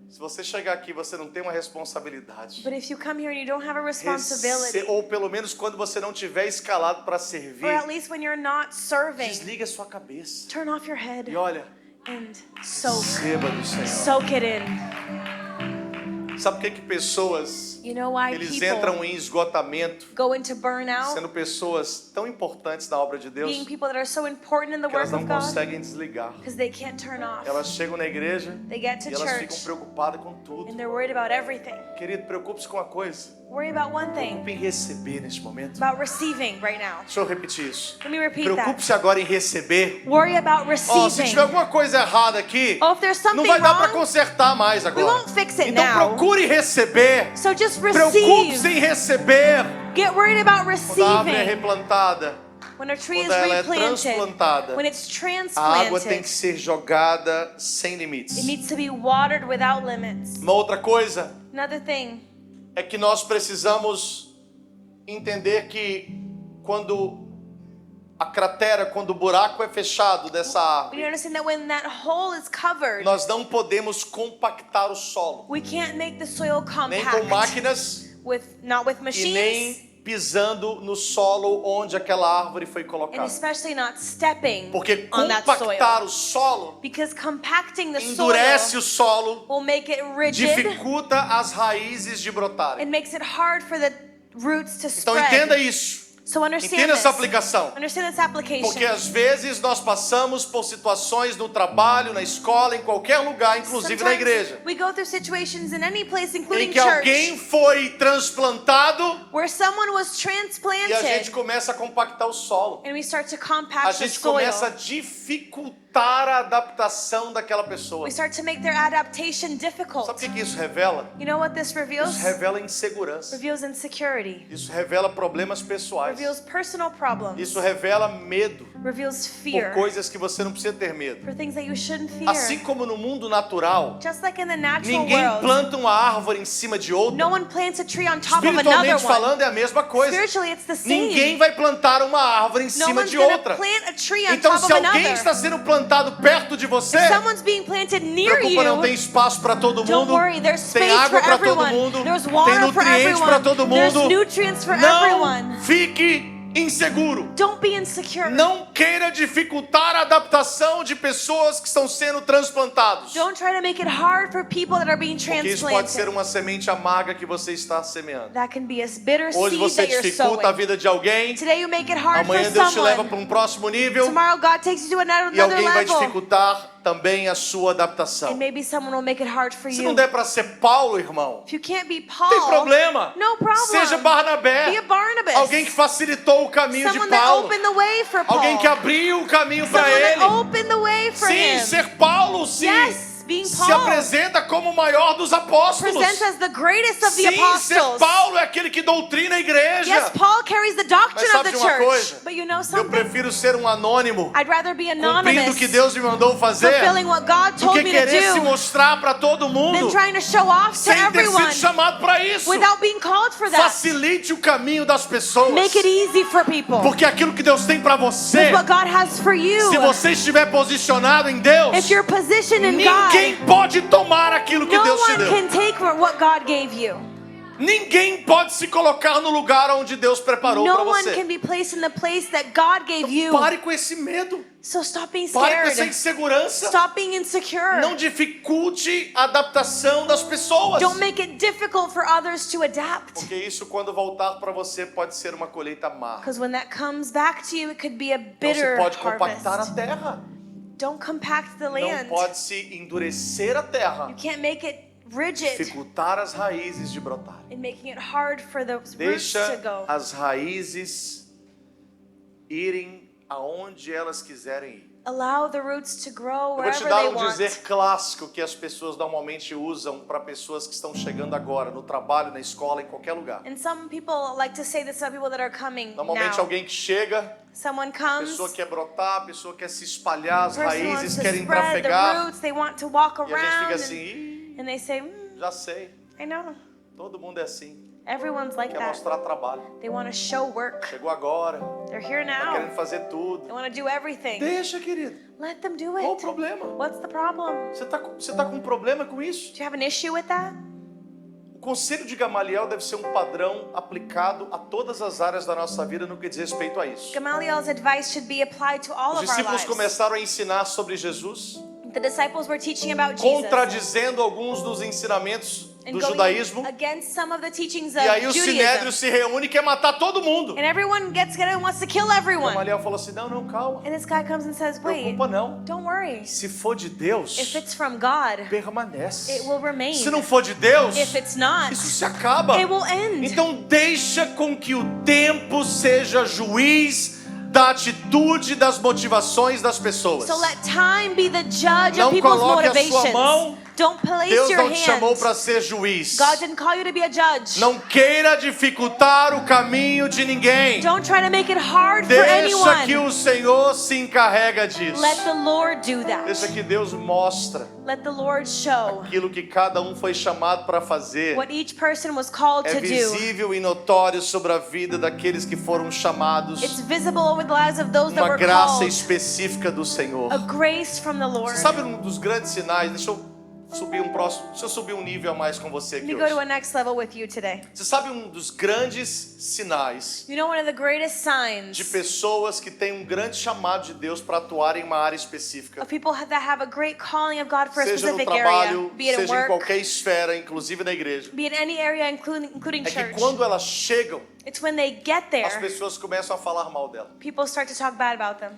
Speaker 2: se você chegar aqui e você não tem uma responsabilidade,
Speaker 3: But if you come here and you don't have a responsibility,
Speaker 2: ou pelo menos quando você não tiver escalado para
Speaker 3: or
Speaker 2: servir,
Speaker 3: at least when you're not serving,
Speaker 2: desliga a sua cabeça.
Speaker 3: turn off your head
Speaker 2: E olha,
Speaker 3: and soak.
Speaker 2: receba do Senhor.
Speaker 3: Soak it in.
Speaker 2: Sabe por que pessoas,
Speaker 3: You know why
Speaker 2: eles
Speaker 3: people
Speaker 2: entram em esgotamento,
Speaker 3: go into burnout?
Speaker 2: sendo pessoas tão importantes na obra de Deus,
Speaker 3: Being people that are so important in the
Speaker 2: que elas
Speaker 3: work
Speaker 2: não
Speaker 3: of God
Speaker 2: conseguem desligar.
Speaker 3: because they can't turn off.
Speaker 2: Elas chegam na igreja
Speaker 3: They get to
Speaker 2: e elas ficam
Speaker 3: church
Speaker 2: preocupadas com tudo.
Speaker 3: and they're worried about everything.
Speaker 2: Querido, preocupe-se com uma coisa.
Speaker 3: Worry about one thing,
Speaker 2: Preocupe em receber neste momento.
Speaker 3: about receiving right now.
Speaker 2: Deixa eu repetir isso.
Speaker 3: Let me repeat that.
Speaker 2: Preocupe-se agora em receber.
Speaker 3: Worry about
Speaker 2: Ó, se
Speaker 3: receiving.
Speaker 2: tiver alguma coisa errada aqui,
Speaker 3: Oh, if there's
Speaker 2: não
Speaker 3: something
Speaker 2: vai dar para
Speaker 3: wrong,
Speaker 2: consertar mais
Speaker 3: we
Speaker 2: agora.
Speaker 3: won't fix it
Speaker 2: Então
Speaker 3: now.
Speaker 2: procure receber.
Speaker 3: So just
Speaker 2: Preocupe-se
Speaker 3: receive.
Speaker 2: em receber.
Speaker 3: Get worried about
Speaker 2: Quando a árvore é
Speaker 3: receiving.
Speaker 2: replantada,
Speaker 3: When a tree is
Speaker 2: quando ela é
Speaker 3: replanted,
Speaker 2: transplantada,
Speaker 3: when it's
Speaker 2: a água tem
Speaker 3: transplanted,
Speaker 2: que ser jogada sem limites.
Speaker 3: it needs to be watered without limits.
Speaker 2: Uma outra coisa
Speaker 3: Another thing,
Speaker 2: é que nós precisamos entender que quando a cratera, quando o buraco é fechado dessa
Speaker 3: we
Speaker 2: árvore,
Speaker 3: understand that when that hole is covered,
Speaker 2: nós não podemos compactar o solo,
Speaker 3: we can't make the soil
Speaker 2: nem com
Speaker 3: compact
Speaker 2: máquinas
Speaker 3: not with
Speaker 2: e
Speaker 3: machines,
Speaker 2: nem pisando no solo onde aquela árvore foi
Speaker 3: and
Speaker 2: colocada.
Speaker 3: especially not stepping
Speaker 2: Porque
Speaker 3: on that
Speaker 2: compactar
Speaker 3: soil.
Speaker 2: o solo
Speaker 3: Because compacting the
Speaker 2: endurece
Speaker 3: soil
Speaker 2: o solo,
Speaker 3: will make it rigid.
Speaker 2: dificulta as raízes de brotarem.
Speaker 3: It makes it hard for the roots to
Speaker 2: Então
Speaker 3: spread.
Speaker 2: entenda isso.
Speaker 3: So understand
Speaker 2: Entenda essa
Speaker 3: this.
Speaker 2: aplicação.
Speaker 3: Understand this application.
Speaker 2: Porque às vezes nós passamos por situações no trabalho, na escola, em qualquer lugar, inclusive na
Speaker 3: Sometimes
Speaker 2: igreja,
Speaker 3: we go through situations in any place,
Speaker 2: em
Speaker 3: including
Speaker 2: que
Speaker 3: church,
Speaker 2: alguém foi transplantado
Speaker 3: where someone was
Speaker 2: e a gente
Speaker 3: transplanted,
Speaker 2: começa a compactar o solo.
Speaker 3: and we start to
Speaker 2: A
Speaker 3: compact the
Speaker 2: gente
Speaker 3: soil.
Speaker 2: começa a dificultar a adaptação daquela pessoa.
Speaker 3: We start to make their adaptation difficult.
Speaker 2: Sabe o que isso revela?
Speaker 3: You know what this reveals?
Speaker 2: Isso revela insegurança.
Speaker 3: Reveals insecurity.
Speaker 2: Isso revela problemas pessoais.
Speaker 3: Reveals personal problems.
Speaker 2: Isso revela medo
Speaker 3: Reveals
Speaker 2: por
Speaker 3: fear.
Speaker 2: coisas que você não precisa ter medo.
Speaker 3: For things that you shouldn't fear.
Speaker 2: Assim como no mundo natural,
Speaker 3: Just like in the natural
Speaker 2: ninguém
Speaker 3: world,
Speaker 2: planta uma árvore em cima de outra.
Speaker 3: no one plants a tree on top of another
Speaker 2: Espiritualmente
Speaker 3: one.
Speaker 2: falando, é a mesma coisa.
Speaker 3: Spiritually, it's the same.
Speaker 2: Ninguém vai plantar uma árvore em
Speaker 3: No
Speaker 2: cima
Speaker 3: one's
Speaker 2: de
Speaker 3: gonna
Speaker 2: outra.
Speaker 3: plant a tree on
Speaker 2: Então,
Speaker 3: top
Speaker 2: se
Speaker 3: of
Speaker 2: alguém
Speaker 3: another.
Speaker 2: está sendo plantado perto de você,
Speaker 3: If someone's being planted near
Speaker 2: preocupa, não tem
Speaker 3: you,
Speaker 2: espaço para todo
Speaker 3: don't
Speaker 2: mundo,
Speaker 3: worry, there's
Speaker 2: tem
Speaker 3: space
Speaker 2: água
Speaker 3: for
Speaker 2: para todo
Speaker 3: everyone.
Speaker 2: mundo,
Speaker 3: There's
Speaker 2: tem
Speaker 3: water for
Speaker 2: nutrientes para
Speaker 3: everyone.
Speaker 2: todo
Speaker 3: There's
Speaker 2: mundo.
Speaker 3: nutrients for
Speaker 2: Não
Speaker 3: everyone.
Speaker 2: fique inseguro.
Speaker 3: Don't be insecure.
Speaker 2: Não queira dificultar a adaptação de pessoas que estão sendo transplantados.
Speaker 3: Don't try to make it hard for people that are being
Speaker 2: Porque isso pode ser
Speaker 3: transplanted.
Speaker 2: uma semente amarga que você está semeando.
Speaker 3: That can be a bitter
Speaker 2: Hoje
Speaker 3: seed
Speaker 2: você
Speaker 3: that you're
Speaker 2: dificulta a
Speaker 3: sowing.
Speaker 2: vida de alguém.
Speaker 3: Today you make it hard for
Speaker 2: Amanhã Deus te leva
Speaker 3: someone.
Speaker 2: para um próximo nível.
Speaker 3: Tomorrow God takes you to
Speaker 2: E
Speaker 3: another
Speaker 2: alguém vai
Speaker 3: level.
Speaker 2: dificultar também a sua
Speaker 3: And
Speaker 2: adaptação.
Speaker 3: maybe someone will make it hard for
Speaker 2: Se não
Speaker 3: you.
Speaker 2: der para ser Paulo, irmão,
Speaker 3: If you can't be
Speaker 2: não tem
Speaker 3: Paul,
Speaker 2: problema.
Speaker 3: no problem.
Speaker 2: Seja Barnabé.
Speaker 3: Be a Barnabas.
Speaker 2: Alguém que facilitou o caminho de
Speaker 3: Someone that
Speaker 2: Paulo.
Speaker 3: opened the way for Paul.
Speaker 2: Alguém que abriu o caminho para
Speaker 3: Someone that
Speaker 2: ele.
Speaker 3: opened the way for
Speaker 2: Sim,
Speaker 3: him.
Speaker 2: ser Paulo, sim.
Speaker 3: Yes, being
Speaker 2: Se
Speaker 3: Paul.
Speaker 2: apresenta como o maior dos apóstolos.
Speaker 3: Presents as the greatest of the
Speaker 2: Sim, ser
Speaker 3: apostles.
Speaker 2: Paulo é aquele que doutrina a igreja.
Speaker 3: Yes, Paul carries the doctrine
Speaker 2: Mas
Speaker 3: of
Speaker 2: sabe
Speaker 3: the
Speaker 2: de uma
Speaker 3: church.
Speaker 2: coisa?
Speaker 3: But you know
Speaker 2: Eu
Speaker 3: something?
Speaker 2: prefiro ser um anônimo,
Speaker 3: I'd rather be
Speaker 2: cumprindo
Speaker 3: anonymous,
Speaker 2: o que Deus me mandou fazer,
Speaker 3: fulfilling what God
Speaker 2: do
Speaker 3: told
Speaker 2: que
Speaker 3: me
Speaker 2: querer
Speaker 3: to
Speaker 2: se
Speaker 3: do,
Speaker 2: mostrar para todo
Speaker 3: than
Speaker 2: mundo
Speaker 3: trying to show off to
Speaker 2: sem ter
Speaker 3: everyone
Speaker 2: sido chamado para isso.
Speaker 3: without being called for that.
Speaker 2: Facilite o caminho das pessoas.
Speaker 3: Make it easy for people.
Speaker 2: Porque aquilo que Deus tem para você,
Speaker 3: That's what God has for you.
Speaker 2: se você estiver posicionado em Deus,
Speaker 3: If you're positioned in
Speaker 2: ninguém
Speaker 3: God,
Speaker 2: pode tomar aquilo que
Speaker 3: no
Speaker 2: Deus te
Speaker 3: one
Speaker 2: deu.
Speaker 3: can take what God gave you.
Speaker 2: Ninguém pode se colocar no lugar onde Deus preparou para
Speaker 3: No one can
Speaker 2: você.
Speaker 3: be placed in the place that God gave you.
Speaker 2: Pare com esse medo.
Speaker 3: So stop being
Speaker 2: Pare com essa
Speaker 3: scared.
Speaker 2: insegurança.
Speaker 3: Stop being insecure.
Speaker 2: Não dificulte a adaptação das pessoas.
Speaker 3: Don't make it difficult for others to adapt.
Speaker 2: Porque isso, quando voltar para você, pode ser uma colheita amarga.
Speaker 3: Because when that comes back to you, it could be a
Speaker 2: Não se
Speaker 3: bitter
Speaker 2: pode compactar a
Speaker 3: harvest.
Speaker 2: terra.
Speaker 3: Don't compact the
Speaker 2: Não
Speaker 3: land.
Speaker 2: pode se endurecer a terra.
Speaker 3: You can't make it rigid
Speaker 2: Dificultar as raízes de brotar.
Speaker 3: and making it hard for the roots to
Speaker 2: Deixa
Speaker 3: go.
Speaker 2: as raízes irem aonde elas quiserem ir.
Speaker 3: Allow the roots to grow
Speaker 2: Eu vou te
Speaker 3: wherever
Speaker 2: dar
Speaker 3: they
Speaker 2: um
Speaker 3: want.
Speaker 2: dizer clássico que as pessoas normalmente usam para pessoas que estão chegando agora, no trabalho, na escola, em qualquer lugar.
Speaker 3: And some people like to say this to people that are coming
Speaker 2: Normalmente
Speaker 3: now.
Speaker 2: alguém que chega,
Speaker 3: Someone
Speaker 2: a
Speaker 3: comes,
Speaker 2: pessoa quer brotar, a pessoa quer se espalhar, as
Speaker 3: person wants
Speaker 2: raízes
Speaker 3: to
Speaker 2: querem
Speaker 3: spread the
Speaker 2: trafegar.
Speaker 3: roots, they want to walk
Speaker 2: E a gente fica
Speaker 3: around,
Speaker 2: assim, "Ih,
Speaker 3: and they say,
Speaker 2: já sei,
Speaker 3: I know,
Speaker 2: todo mundo é assim.
Speaker 3: everyone's like
Speaker 2: Quer
Speaker 3: that.
Speaker 2: mostrar trabalho.
Speaker 3: They want to show work.
Speaker 2: Chegou agora,
Speaker 3: They're here
Speaker 2: tá
Speaker 3: now.
Speaker 2: querendo fazer
Speaker 3: They
Speaker 2: tudo.
Speaker 3: want to do everything.
Speaker 2: Deixa, querido.
Speaker 3: Let them do
Speaker 2: Qual o
Speaker 3: it.
Speaker 2: problema?
Speaker 3: What's the problem?
Speaker 2: Você tá com um problema com isso?
Speaker 3: Do you have an issue with that?
Speaker 2: O conselho de Gamaliel deve ser um padrão aplicado a todas as áreas da nossa vida no que diz respeito a isso.
Speaker 3: Gamaliel's advice should be applied to all
Speaker 2: Os
Speaker 3: of our
Speaker 2: discípulos
Speaker 3: lives.
Speaker 2: começaram a ensinar sobre Jesus,
Speaker 3: The disciples were teaching about Jesus
Speaker 2: contradizendo alguns dos ensinamentos
Speaker 3: and
Speaker 2: do
Speaker 3: going
Speaker 2: judaísmo.
Speaker 3: against some of the teachings
Speaker 2: E
Speaker 3: of
Speaker 2: aí o Sinédrio
Speaker 3: Judaism.
Speaker 2: se reúne e quer matar todo mundo.
Speaker 3: And everyone gets together and wants to kill everyone.
Speaker 2: Gamaliel falou assim, não, calma,
Speaker 3: And this guy comes and says,
Speaker 2: não
Speaker 3: wait,
Speaker 2: preocupa não.
Speaker 3: don't worry.
Speaker 2: Se for de Deus,
Speaker 3: If it's from God,
Speaker 2: permanece.
Speaker 3: it will remain.
Speaker 2: Se não for de Deus,
Speaker 3: If it's not,
Speaker 2: isso se acaba.
Speaker 3: it will end.
Speaker 2: Então deixa com que o tempo seja juiz da atitude, das motivações das pessoas.
Speaker 3: So let time be the judge
Speaker 2: Não
Speaker 3: of people's
Speaker 2: coloque a sua
Speaker 3: motivations.
Speaker 2: mão.
Speaker 3: Don't place
Speaker 2: Deus
Speaker 3: your
Speaker 2: não te chamou
Speaker 3: hand.
Speaker 2: para ser juiz.
Speaker 3: God didn't call you to be a judge.
Speaker 2: Não queira dificultar o caminho de ninguém.
Speaker 3: Don't try to make it hard for
Speaker 2: Deixa que
Speaker 3: anyone.
Speaker 2: o Senhor se encarrega disso.
Speaker 3: Let the Lord do
Speaker 2: Deixa
Speaker 3: that.
Speaker 2: que Deus mostra
Speaker 3: Let the Lord show
Speaker 2: aquilo que cada um foi chamado para fazer.
Speaker 3: what each person was called
Speaker 2: É
Speaker 3: to do.
Speaker 2: visível e notório sobre a vida daqueles que foram chamados.
Speaker 3: It's visible over the lives of those that
Speaker 2: Uma
Speaker 3: were
Speaker 2: graça
Speaker 3: called.
Speaker 2: específica do Senhor.
Speaker 3: A grace from the Lord.
Speaker 2: Você sabe um dos grandes sinais? Deixa eu subir um nível a mais com você
Speaker 3: Let
Speaker 2: aqui
Speaker 3: me go to a
Speaker 2: hoje.
Speaker 3: next level with you today.
Speaker 2: Você sabe um dos grandes sinais
Speaker 3: You know one of the greatest signs
Speaker 2: de pessoas que têm um grande chamado de Deus para atuar em uma área específica?
Speaker 3: of people that have a great calling of God for a
Speaker 2: Seja no
Speaker 3: specific area,
Speaker 2: trabalho,
Speaker 3: be it at
Speaker 2: seja em
Speaker 3: work,
Speaker 2: qualquer esfera, inclusive na igreja.
Speaker 3: be it any area, including
Speaker 2: É que
Speaker 3: church.
Speaker 2: quando elas chegam,
Speaker 3: It's when they get
Speaker 2: as
Speaker 3: there,
Speaker 2: pessoas começam a falar mal dela.
Speaker 3: people start to talk bad about them.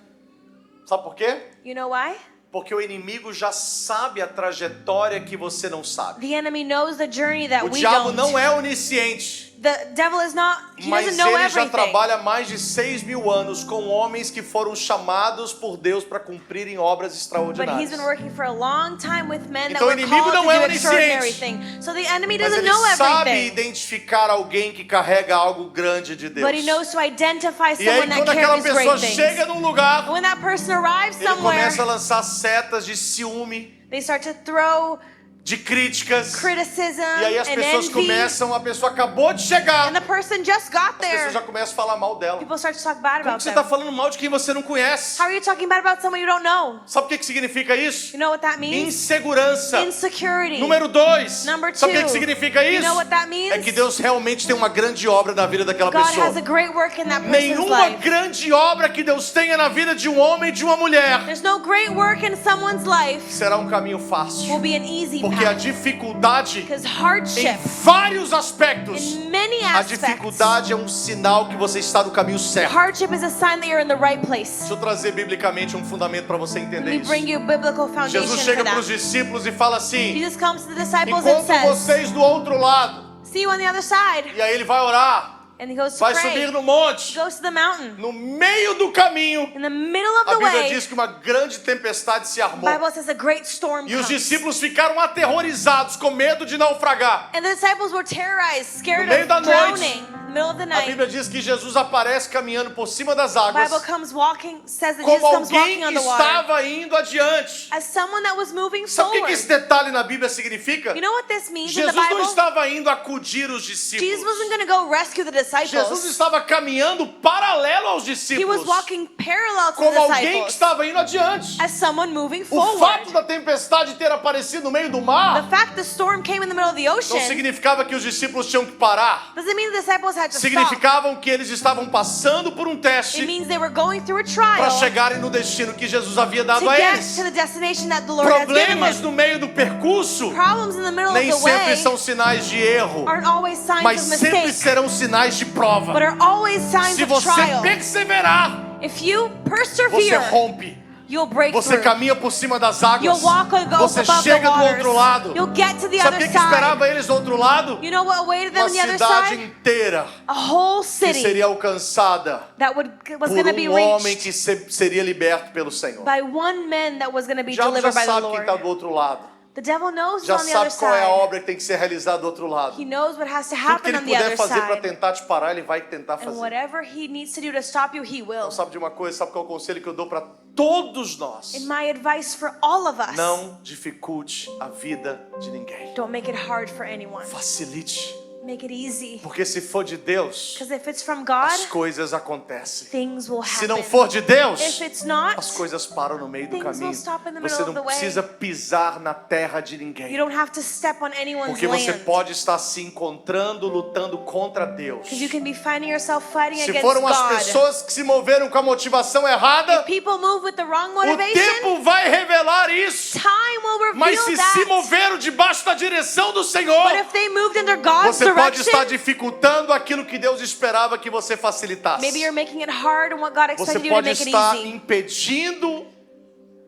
Speaker 2: Sabe por quê?
Speaker 3: You know why?
Speaker 2: Porque o inimigo já sabe a trajetória que você não sabe.
Speaker 3: The enemy knows the journey that
Speaker 2: O
Speaker 3: we
Speaker 2: diabo
Speaker 3: don't.
Speaker 2: não é onisciente.
Speaker 3: The devil is not, he
Speaker 2: Mas
Speaker 3: doesn't know
Speaker 2: ele já
Speaker 3: everything.
Speaker 2: trabalha há mais de 6.000 anos com homens que foram chamados por Deus para cumprirem obras
Speaker 3: But he's
Speaker 2: extraordinárias.
Speaker 3: been working for a long time with men that
Speaker 2: Então o
Speaker 3: were
Speaker 2: inimigo
Speaker 3: called
Speaker 2: não
Speaker 3: to
Speaker 2: é
Speaker 3: do
Speaker 2: onisciente.
Speaker 3: extraordinary things. So the enemy
Speaker 2: Mas
Speaker 3: doesn't
Speaker 2: ele
Speaker 3: know
Speaker 2: sabe
Speaker 3: everything.
Speaker 2: identificar alguém que carrega algo grande de Deus.
Speaker 3: But he knows to identify
Speaker 2: E aí
Speaker 3: someone that
Speaker 2: quando aquela
Speaker 3: carries
Speaker 2: pessoa
Speaker 3: great things.
Speaker 2: chega num lugar,
Speaker 3: And when that person arrives
Speaker 2: ele
Speaker 3: somewhere,
Speaker 2: começa a lançar setas de ciúme,
Speaker 3: they start to throw
Speaker 2: de críticas.
Speaker 3: criticism,
Speaker 2: E aí as
Speaker 3: and
Speaker 2: pessoas
Speaker 3: envy.
Speaker 2: começam, a pessoa acabou de chegar,
Speaker 3: And the person just got
Speaker 2: as pessoas
Speaker 3: there.
Speaker 2: já começam a falar mal dela.
Speaker 3: People start to talk bad
Speaker 2: Como
Speaker 3: about
Speaker 2: que você
Speaker 3: them.
Speaker 2: está falando mal de quem você não conhece?
Speaker 3: How are you talking bad about someone you don't know?
Speaker 2: Sabe o que significa isso?
Speaker 3: You know what that means?
Speaker 2: Insegurança.
Speaker 3: Insecurity.
Speaker 2: Número 2.
Speaker 3: Number
Speaker 2: Sabe o que
Speaker 3: two.
Speaker 2: significa
Speaker 3: You
Speaker 2: isso?
Speaker 3: know what that means?
Speaker 2: É que Deus realmente tem uma grande obra na vida daquela
Speaker 3: God
Speaker 2: pessoa.
Speaker 3: has a great work in that person's
Speaker 2: Nenhuma
Speaker 3: life.
Speaker 2: grande obra que Deus tenha na vida de um homem e de uma mulher
Speaker 3: There's no great work in someone's life
Speaker 2: será um caminho
Speaker 3: will
Speaker 2: fácil.
Speaker 3: be an easy
Speaker 2: Porque a
Speaker 3: path.
Speaker 2: dificuldade,
Speaker 3: Because
Speaker 2: em
Speaker 3: hardship,
Speaker 2: vários aspectos,
Speaker 3: in many
Speaker 2: a
Speaker 3: aspects,
Speaker 2: dificuldade é um sinal que você está no caminho certo.
Speaker 3: hardship is a sign that you're in the right place.
Speaker 2: Deixa eu trazer biblicamente um fundamento para você
Speaker 3: Let
Speaker 2: entender
Speaker 3: me
Speaker 2: isso.
Speaker 3: bring you a biblical foundation
Speaker 2: Jesus
Speaker 3: for
Speaker 2: chega para os
Speaker 3: that.
Speaker 2: discípulos e fala assim:
Speaker 3: Jesus comes to the disciples and
Speaker 2: enquanto
Speaker 3: says,
Speaker 2: vocês do outro lado,
Speaker 3: see you on the other side.
Speaker 2: e aí ele vai orar,
Speaker 3: And he goes to
Speaker 2: vai
Speaker 3: pray.
Speaker 2: subir no monte,
Speaker 3: Goes to the mountain.
Speaker 2: no meio do caminho,
Speaker 3: In the middle of
Speaker 2: a
Speaker 3: the
Speaker 2: Bíblia
Speaker 3: way,
Speaker 2: diz que uma grande tempestade se
Speaker 3: the
Speaker 2: armou.
Speaker 3: Bible says a great storm
Speaker 2: E os
Speaker 3: comes.
Speaker 2: discípulos ficaram aterrorizados, com medo de naufragar.
Speaker 3: And the disciples were terrorized, scared
Speaker 2: No meio
Speaker 3: of
Speaker 2: da noite,
Speaker 3: drowning in the middle of the
Speaker 2: A
Speaker 3: night.
Speaker 2: Bíblia diz que Jesus aparece caminhando por cima das
Speaker 3: The Bible
Speaker 2: águas,
Speaker 3: comes walking, says that Jesus
Speaker 2: como
Speaker 3: comes walking
Speaker 2: alguém
Speaker 3: on the water
Speaker 2: estava indo adiante.
Speaker 3: as someone that was moving
Speaker 2: Sabe o que
Speaker 3: forward.
Speaker 2: esse detalhe na Bíblia significa?
Speaker 3: You know what this means in the
Speaker 2: Jesus não
Speaker 3: Bible?
Speaker 2: estava indo acudir os
Speaker 3: Jesus
Speaker 2: discípulos.
Speaker 3: wasn't going to go rescue the
Speaker 2: Jesus
Speaker 3: disciples.
Speaker 2: estava caminhando paralelo aos
Speaker 3: He was
Speaker 2: discípulos,
Speaker 3: walking parallel to
Speaker 2: como
Speaker 3: the
Speaker 2: alguém que
Speaker 3: disciples
Speaker 2: estava indo adiante.
Speaker 3: as someone moving
Speaker 2: O
Speaker 3: forward.
Speaker 2: fato da tempestade ter aparecido no meio do
Speaker 3: The
Speaker 2: mar
Speaker 3: fact the storm came in the middle of the
Speaker 2: não
Speaker 3: ocean
Speaker 2: significava que os discípulos tinham que parar.
Speaker 3: doesn't mean the disciples had to stop.
Speaker 2: Significavam que eles estavam passando por um
Speaker 3: It
Speaker 2: teste
Speaker 3: means they were going through a
Speaker 2: para
Speaker 3: trial
Speaker 2: chegarem no destino que Jesus havia
Speaker 3: to
Speaker 2: dado a
Speaker 3: get
Speaker 2: eles.
Speaker 3: to the destination that the Lord has given
Speaker 2: Problemas
Speaker 3: him.
Speaker 2: no meio do percurso
Speaker 3: Problems in the middle of
Speaker 2: nem
Speaker 3: the
Speaker 2: sempre
Speaker 3: way
Speaker 2: são sinais de erro,
Speaker 3: aren't always signs
Speaker 2: mas
Speaker 3: of
Speaker 2: sempre
Speaker 3: mistake,
Speaker 2: serão sinais de prova.
Speaker 3: but are always signs
Speaker 2: Se
Speaker 3: of
Speaker 2: você
Speaker 3: trial.
Speaker 2: perseverar,
Speaker 3: If you
Speaker 2: você
Speaker 3: persevere,
Speaker 2: rompe.
Speaker 3: you'll break
Speaker 2: Você
Speaker 3: through.
Speaker 2: caminha por cima das águas.
Speaker 3: You'll walk and go
Speaker 2: Você
Speaker 3: above the
Speaker 2: chega do
Speaker 3: waters.
Speaker 2: outro lado.
Speaker 3: You'll get to the
Speaker 2: Sabe o
Speaker 3: other
Speaker 2: que
Speaker 3: side.
Speaker 2: esperava eles do outro lado?
Speaker 3: You know what awaited them
Speaker 2: Uma
Speaker 3: on the other
Speaker 2: cidade
Speaker 3: side?
Speaker 2: inteira
Speaker 3: A whole
Speaker 2: que
Speaker 3: city
Speaker 2: seria alcançada
Speaker 3: that was
Speaker 2: por
Speaker 3: going to be
Speaker 2: homem
Speaker 3: reached
Speaker 2: que seria liberto pelo Senhor.
Speaker 3: by one man that was going to
Speaker 2: O
Speaker 3: be
Speaker 2: diabo já
Speaker 3: delivered by the
Speaker 2: sabe quem
Speaker 3: Lord.
Speaker 2: está do outro lado.
Speaker 3: The devil knows
Speaker 2: Já
Speaker 3: what's on the other
Speaker 2: sabe qual é a
Speaker 3: side.
Speaker 2: obra que tem que ser realizada do outro lado.
Speaker 3: He knows what has to
Speaker 2: Tudo que
Speaker 3: happen
Speaker 2: ele
Speaker 3: on the
Speaker 2: puder
Speaker 3: other
Speaker 2: fazer para
Speaker 3: side.
Speaker 2: tentar te parar, ele vai tentar
Speaker 3: And
Speaker 2: fazer.
Speaker 3: whatever he needs to do to stop you, he will.
Speaker 2: Não sabe de uma coisa? Sabe qual é o conselho que eu dou para todos nós?
Speaker 3: And my advice for all of us,
Speaker 2: Não dificulte a vida de ninguém.
Speaker 3: don't make it hard for anyone.
Speaker 2: Facilite.
Speaker 3: Make it easy.
Speaker 2: Porque se for de Deus,
Speaker 3: Because if it's from God,
Speaker 2: as coisas acontecem.
Speaker 3: things will
Speaker 2: Se
Speaker 3: happen.
Speaker 2: não for de Deus,
Speaker 3: If it's not,
Speaker 2: as coisas param no meio do
Speaker 3: things will
Speaker 2: caminho.
Speaker 3: stop in the
Speaker 2: Você
Speaker 3: middle of
Speaker 2: não
Speaker 3: the way.
Speaker 2: precisa pisar na terra de
Speaker 3: you
Speaker 2: ninguém.
Speaker 3: don't have to step on anyone's
Speaker 2: Porque você
Speaker 3: land.
Speaker 2: pode estar se encontrando, lutando contra Deus.
Speaker 3: Because you can be finding yourself fighting
Speaker 2: Se
Speaker 3: against
Speaker 2: foram as
Speaker 3: God.
Speaker 2: pessoas que se moveram com a motivação errada,
Speaker 3: If people move with the wrong
Speaker 2: o
Speaker 3: motivation,
Speaker 2: tempo vai revelar isso.
Speaker 3: time will reveal
Speaker 2: Mas se
Speaker 3: that.
Speaker 2: se moveram debaixo da direção do Senhor,
Speaker 3: But if they moved under God's
Speaker 2: você pode estar
Speaker 3: direction,
Speaker 2: dificultando aquilo que Deus esperava que você facilitasse.
Speaker 3: maybe you're making it hard and what God
Speaker 2: Você
Speaker 3: expected you to
Speaker 2: pode
Speaker 3: make it
Speaker 2: estar
Speaker 3: easy.
Speaker 2: impedindo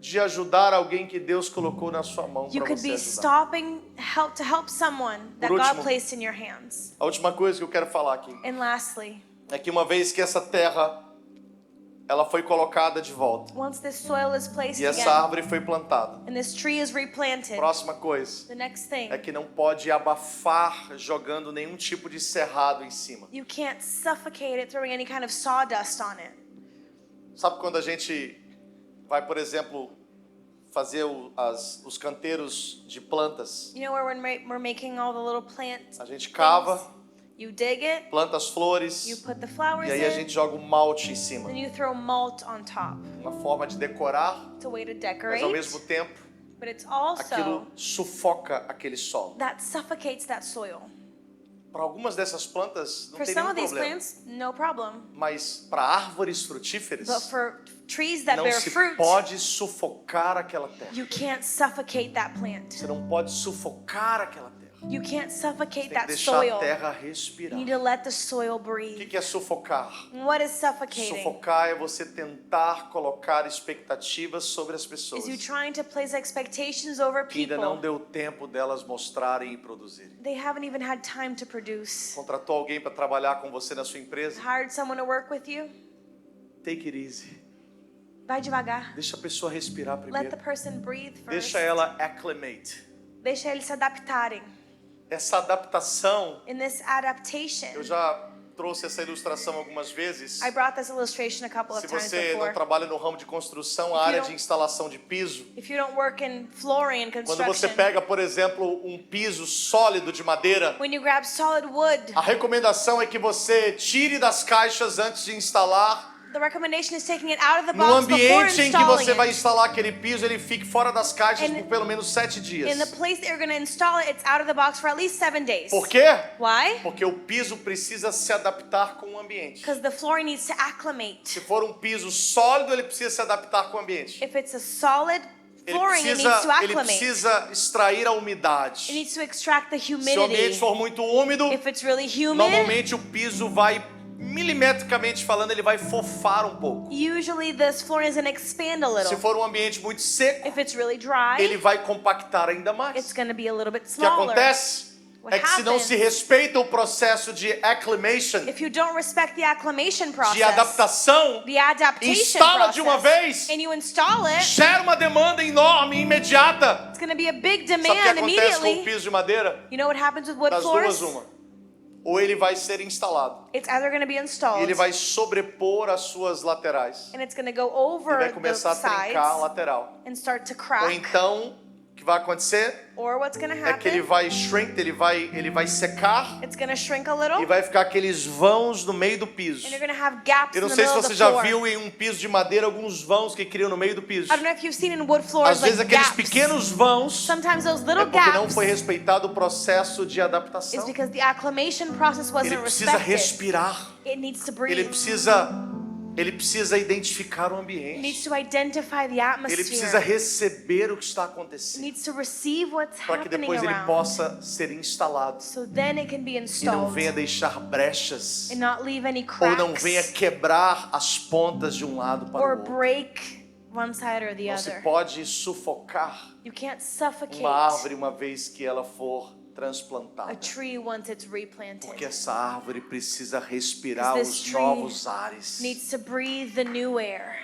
Speaker 2: de ajudar alguém que Deus colocou na sua mão
Speaker 3: You
Speaker 2: para
Speaker 3: could
Speaker 2: você
Speaker 3: be
Speaker 2: ajudar.
Speaker 3: stopping to help someone that
Speaker 2: Por
Speaker 3: God
Speaker 2: último,
Speaker 3: placed in your hands.
Speaker 2: A última coisa que eu quero falar aqui
Speaker 3: And lastly,
Speaker 2: é que uma vez que essa terra ela foi colocada de volta
Speaker 3: once this soil is placed
Speaker 2: e essa
Speaker 3: again
Speaker 2: árvore foi plantada,
Speaker 3: and this tree is replanted,
Speaker 2: próxima coisa
Speaker 3: the next thing,
Speaker 2: é que não pode abafar jogando nenhum tipo de cerrado em cima.
Speaker 3: you can't suffocate it throwing any kind of sawdust on it.
Speaker 2: Sabe quando a gente vai, por exemplo, fazer os canteiros de plantas?
Speaker 3: You know where we're making all the little plant
Speaker 2: A gente cava,
Speaker 3: things? You dig it,
Speaker 2: planta as flores
Speaker 3: you put the flowers
Speaker 2: e aí a
Speaker 3: in,
Speaker 2: gente joga um malte em cima.
Speaker 3: then you throw malt on top.
Speaker 2: Uma forma de decorar,
Speaker 3: It's a way to
Speaker 2: mas
Speaker 3: decorate,
Speaker 2: ao mesmo tempo
Speaker 3: but it's also
Speaker 2: aquilo sufoca aquele solo.
Speaker 3: that suffocates that soil.
Speaker 2: Para algumas dessas plantas não
Speaker 3: For
Speaker 2: tem
Speaker 3: some
Speaker 2: nenhum
Speaker 3: of these
Speaker 2: problema,
Speaker 3: plants, no problem.
Speaker 2: mas para árvores frutíferas
Speaker 3: But for trees that
Speaker 2: não
Speaker 3: bear
Speaker 2: se
Speaker 3: fruit,
Speaker 2: pode sufocar aquela terra.
Speaker 3: you can't suffocate that plant.
Speaker 2: Você não pode sufocar aquela terra.
Speaker 3: You can't suffocate
Speaker 2: Tem que
Speaker 3: that
Speaker 2: deixar
Speaker 3: soil.
Speaker 2: a terra
Speaker 3: You
Speaker 2: respirar.
Speaker 3: need to let the soil
Speaker 2: O
Speaker 3: breathe.
Speaker 2: que é sufocar?
Speaker 3: And what is suffocating?
Speaker 2: Sufocar é você tentar colocar expectativas sobre as pessoas
Speaker 3: Is you trying to place expectations over
Speaker 2: que ainda não
Speaker 3: people.
Speaker 2: deu tempo delas mostrarem e produzirem.
Speaker 3: They haven't even had time to produce.
Speaker 2: Contratou alguém para trabalhar com você na sua empresa?
Speaker 3: Hired someone to work with you?
Speaker 2: Take it easy.
Speaker 3: Vai devagar.
Speaker 2: Deixa a pessoa respirar
Speaker 3: Let
Speaker 2: primeiro.
Speaker 3: the person breathe first.
Speaker 2: Deixa ela acclimate.
Speaker 3: Deixa eles se adaptarem.
Speaker 2: Essa adaptação,
Speaker 3: In this adaptation,
Speaker 2: eu já trouxe essa ilustração algumas vezes.
Speaker 3: I brought this illustration a couple
Speaker 2: Se
Speaker 3: of times
Speaker 2: você não
Speaker 3: before.
Speaker 2: trabalha no ramo de construção, a área de instalação de piso,
Speaker 3: If you don't work in flooring and
Speaker 2: quando você
Speaker 3: construction,
Speaker 2: pega, por exemplo, um piso sólido de madeira,
Speaker 3: when you grab solid wood,
Speaker 2: a recomendação é que você tire das caixas antes de instalar.
Speaker 3: the recommendation is taking it out of the
Speaker 2: No
Speaker 3: box before
Speaker 2: ambiente em que
Speaker 3: installing
Speaker 2: você vai
Speaker 3: it.
Speaker 2: instalar aquele piso, ele fique fora das caixas
Speaker 3: And
Speaker 2: por pelo menos 7 dias.
Speaker 3: In the place that you're going to install it, it's out of the box for at least 7 days.
Speaker 2: Por quê?
Speaker 3: Why?
Speaker 2: Porque o piso precisa se adaptar com o ambiente.
Speaker 3: Because the flooring needs to acclimate.
Speaker 2: Se for um piso sólido, ele precisa se adaptar com o ambiente.
Speaker 3: If it's a solid
Speaker 2: Ele
Speaker 3: flooring, it needs to
Speaker 2: ele
Speaker 3: acclimate.
Speaker 2: precisa extrair a
Speaker 3: It
Speaker 2: umidade.
Speaker 3: needs to extract the
Speaker 2: Se o ambiente
Speaker 3: humidity.
Speaker 2: for muito úmido,
Speaker 3: If it's really humid,
Speaker 2: normalmente o piso vai, milimetricamente falando, ele vai fofar um pouco.
Speaker 3: usually this flooring is going to expand a
Speaker 2: Se
Speaker 3: little.
Speaker 2: for um ambiente muito seco,
Speaker 3: If it's really dry,
Speaker 2: ele vai compactar ainda mais.
Speaker 3: it's going to be a little bit
Speaker 2: O que
Speaker 3: smaller.
Speaker 2: acontece
Speaker 3: What
Speaker 2: é que se não se
Speaker 3: happens-
Speaker 2: respeita o processo de acclimation,
Speaker 3: If you don't respect the acclimation
Speaker 2: de
Speaker 3: process,
Speaker 2: adaptação,
Speaker 3: the adaptation
Speaker 2: instala de uma
Speaker 3: process,
Speaker 2: vez,
Speaker 3: and you install it,
Speaker 2: gera uma demanda enorme, imediata.
Speaker 3: it's going to be a big
Speaker 2: Sabe o que
Speaker 3: demand
Speaker 2: acontece com o
Speaker 3: immediately.
Speaker 2: piso de madeira?
Speaker 3: You know what happens with wood
Speaker 2: Das
Speaker 3: floors?
Speaker 2: duas, uma. Ou ele vai ser instalado
Speaker 3: It's either going to be
Speaker 2: e
Speaker 3: installed
Speaker 2: ele vai sobrepor as suas laterais.
Speaker 3: and it's going to go
Speaker 2: E
Speaker 3: over
Speaker 2: vai
Speaker 3: the
Speaker 2: começar a trincar a
Speaker 3: sides
Speaker 2: lateral.
Speaker 3: and start to
Speaker 2: Ou
Speaker 3: crack.
Speaker 2: então, o que vai acontecer
Speaker 3: Or what's going to
Speaker 2: é que ele
Speaker 3: happen,
Speaker 2: vai shrink, ele vai secar
Speaker 3: it's going to shrink a little
Speaker 2: e vai ficar aqueles vãos no meio do piso.
Speaker 3: and you're going to have gaps
Speaker 2: Eu
Speaker 3: in
Speaker 2: não
Speaker 3: the
Speaker 2: sei se
Speaker 3: middle of
Speaker 2: você
Speaker 3: the
Speaker 2: já
Speaker 3: floor.
Speaker 2: viu em um piso de madeira alguns vãos que criam no meio do piso.
Speaker 3: I don't know if you've seen in wood floors
Speaker 2: Às vezes
Speaker 3: like
Speaker 2: aqueles
Speaker 3: gaps.
Speaker 2: pequenos vãos
Speaker 3: Sometimes those
Speaker 2: é
Speaker 3: little
Speaker 2: porque não
Speaker 3: gaps
Speaker 2: foi respeitado o processo de
Speaker 3: is
Speaker 2: adaptação.
Speaker 3: because the acclimation process
Speaker 2: Ele
Speaker 3: wasn't
Speaker 2: precisa
Speaker 3: respected.
Speaker 2: respirar.
Speaker 3: It needs to
Speaker 2: Ele
Speaker 3: breathe.
Speaker 2: precisa identificar o
Speaker 3: It
Speaker 2: ambiente.
Speaker 3: needs to identify the
Speaker 2: Ele precisa
Speaker 3: atmosphere.
Speaker 2: receber o que está
Speaker 3: It
Speaker 2: acontecendo
Speaker 3: needs to receive what's
Speaker 2: para que
Speaker 3: happening
Speaker 2: depois ele
Speaker 3: around.
Speaker 2: possa ser instalado
Speaker 3: So then it can be
Speaker 2: e não
Speaker 3: installed
Speaker 2: venha deixar brechas
Speaker 3: and not leave any
Speaker 2: ou não venha
Speaker 3: cracks
Speaker 2: quebrar as pontas de um lado para
Speaker 3: or
Speaker 2: o outro.
Speaker 3: break one side or the
Speaker 2: Não se
Speaker 3: other.
Speaker 2: pode sufocar
Speaker 3: You can't suffocate
Speaker 2: uma árvore uma vez que ela for
Speaker 3: a
Speaker 2: transplantada.
Speaker 3: tree once it's replanted.
Speaker 2: Porque essa árvore precisa respirar
Speaker 3: Because this
Speaker 2: os
Speaker 3: tree
Speaker 2: novos ares.
Speaker 3: Needs to breathe the new air.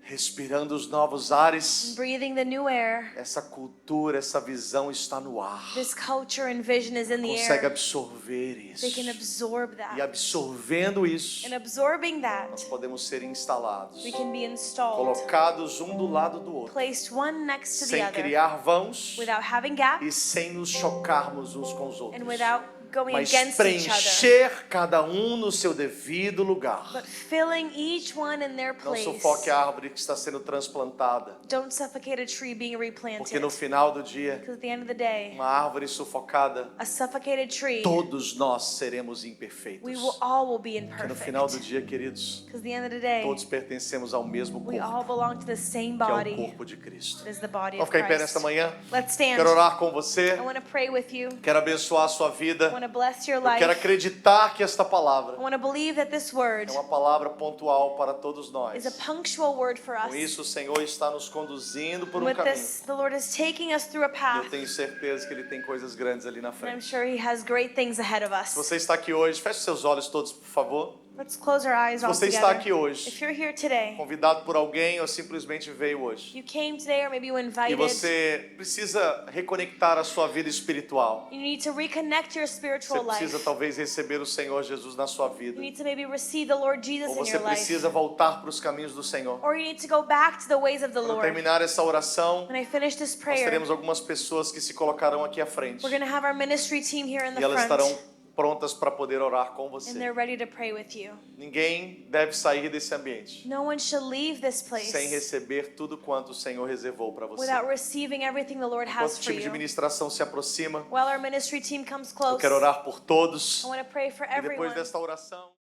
Speaker 2: Respirando os novos ares,
Speaker 3: Breathing the new air.
Speaker 2: essa cultura, essa visão está no ar.
Speaker 3: This culture and vision is in the
Speaker 2: Consegue
Speaker 3: air.
Speaker 2: absorver isso.
Speaker 3: They can absorb
Speaker 2: E
Speaker 3: that.
Speaker 2: absorvendo isso,
Speaker 3: And absorbing that,
Speaker 2: nós podemos ser instalados,
Speaker 3: we can be installed,
Speaker 2: colocados um do lado do outro,
Speaker 3: placed one next to the
Speaker 2: sem
Speaker 3: other,
Speaker 2: criar vãos
Speaker 3: without having
Speaker 2: e
Speaker 3: gaps
Speaker 2: sem nos chocarmos uns com os outros.
Speaker 3: and without going
Speaker 2: Mas
Speaker 3: against each other,
Speaker 2: preencher cada um no seu devido lugar.
Speaker 3: but filling each one in their
Speaker 2: Não
Speaker 3: place.
Speaker 2: sufoque a árvore que está sendo transplantada,
Speaker 3: Don't suffocate a tree being
Speaker 2: porque
Speaker 3: replanted.
Speaker 2: no final do dia,
Speaker 3: Because at the end of the day,
Speaker 2: uma árvore sufocada,
Speaker 3: a suffocated tree,
Speaker 2: todos nós seremos imperfeitos.
Speaker 3: we will all will be
Speaker 2: Porque no final do
Speaker 3: imperfect.
Speaker 2: dia, queridos,
Speaker 3: Because at the end of the day,
Speaker 2: todos pertencemos ao mesmo
Speaker 3: we all
Speaker 2: corpo,
Speaker 3: belong to the same
Speaker 2: que é o
Speaker 3: body.
Speaker 2: corpo de Cristo.
Speaker 3: It is the body
Speaker 2: Vamos
Speaker 3: of
Speaker 2: ficar em pé
Speaker 3: Christ.
Speaker 2: nesta manhã?
Speaker 3: Let's stand.
Speaker 2: Quero orar com você,
Speaker 3: I want to pray with you.
Speaker 2: quero abençoar a sua vida.
Speaker 3: I want to bless your
Speaker 2: Eu quero
Speaker 3: life.
Speaker 2: acreditar que esta
Speaker 3: I
Speaker 2: palavra
Speaker 3: want to believe that this word
Speaker 2: é uma palavra pontual para todos nós.
Speaker 3: is a punctual word for us.
Speaker 2: Com isso, o Senhor está nos conduzindo por um
Speaker 3: With
Speaker 2: caminho.
Speaker 3: this, the Lord is taking us through a
Speaker 2: Eu
Speaker 3: path,
Speaker 2: tenho certeza que Ele tem coisas grandes ali na
Speaker 3: and I'm
Speaker 2: frente.
Speaker 3: sure He has great things ahead of
Speaker 2: Se
Speaker 3: us.
Speaker 2: você está aqui hoje, feche seus olhos todos, por favor.
Speaker 3: Let's close our eyes
Speaker 2: Se
Speaker 3: all
Speaker 2: você está
Speaker 3: together.
Speaker 2: aqui hoje,
Speaker 3: If you're here today,
Speaker 2: convidado por alguém ou simplesmente veio hoje,
Speaker 3: you came today or maybe you
Speaker 2: e
Speaker 3: invited,
Speaker 2: você precisa reconectar a sua vida espiritual.
Speaker 3: you need to reconnect your
Speaker 2: Você
Speaker 3: spiritual
Speaker 2: precisa
Speaker 3: life.
Speaker 2: talvez receber o Senhor Jesus na sua
Speaker 3: You
Speaker 2: vida.
Speaker 3: need to maybe receive the Lord Jesus
Speaker 2: Ou
Speaker 3: in
Speaker 2: você
Speaker 3: your life.
Speaker 2: precisa voltar para os caminhos do Senhor.
Speaker 3: Or you need to go back to the ways of the
Speaker 2: Quando
Speaker 3: Lord.
Speaker 2: terminar essa oração,
Speaker 3: When I finish this
Speaker 2: nós
Speaker 3: prayer,
Speaker 2: teremos algumas pessoas que se colocarão aqui à frente.
Speaker 3: we're going to have our ministry team here in
Speaker 2: E
Speaker 3: the
Speaker 2: elas estarão
Speaker 3: front,
Speaker 2: prontas para poder orar com
Speaker 3: and
Speaker 2: você.
Speaker 3: they're ready to pray with you.
Speaker 2: Ninguém deve sair desse ambiente
Speaker 3: No one should leave this
Speaker 2: sem
Speaker 3: place
Speaker 2: receber tudo quanto o Senhor reservou para você.
Speaker 3: without receiving everything the Lord
Speaker 2: Enquanto
Speaker 3: has
Speaker 2: o
Speaker 3: for
Speaker 2: time de
Speaker 3: you.
Speaker 2: ministração se aproxima,
Speaker 3: While our ministry team comes
Speaker 2: eu
Speaker 3: close,
Speaker 2: quero orar por todos.
Speaker 3: I want to pray for
Speaker 2: E depois
Speaker 3: everyone.
Speaker 2: desta oração...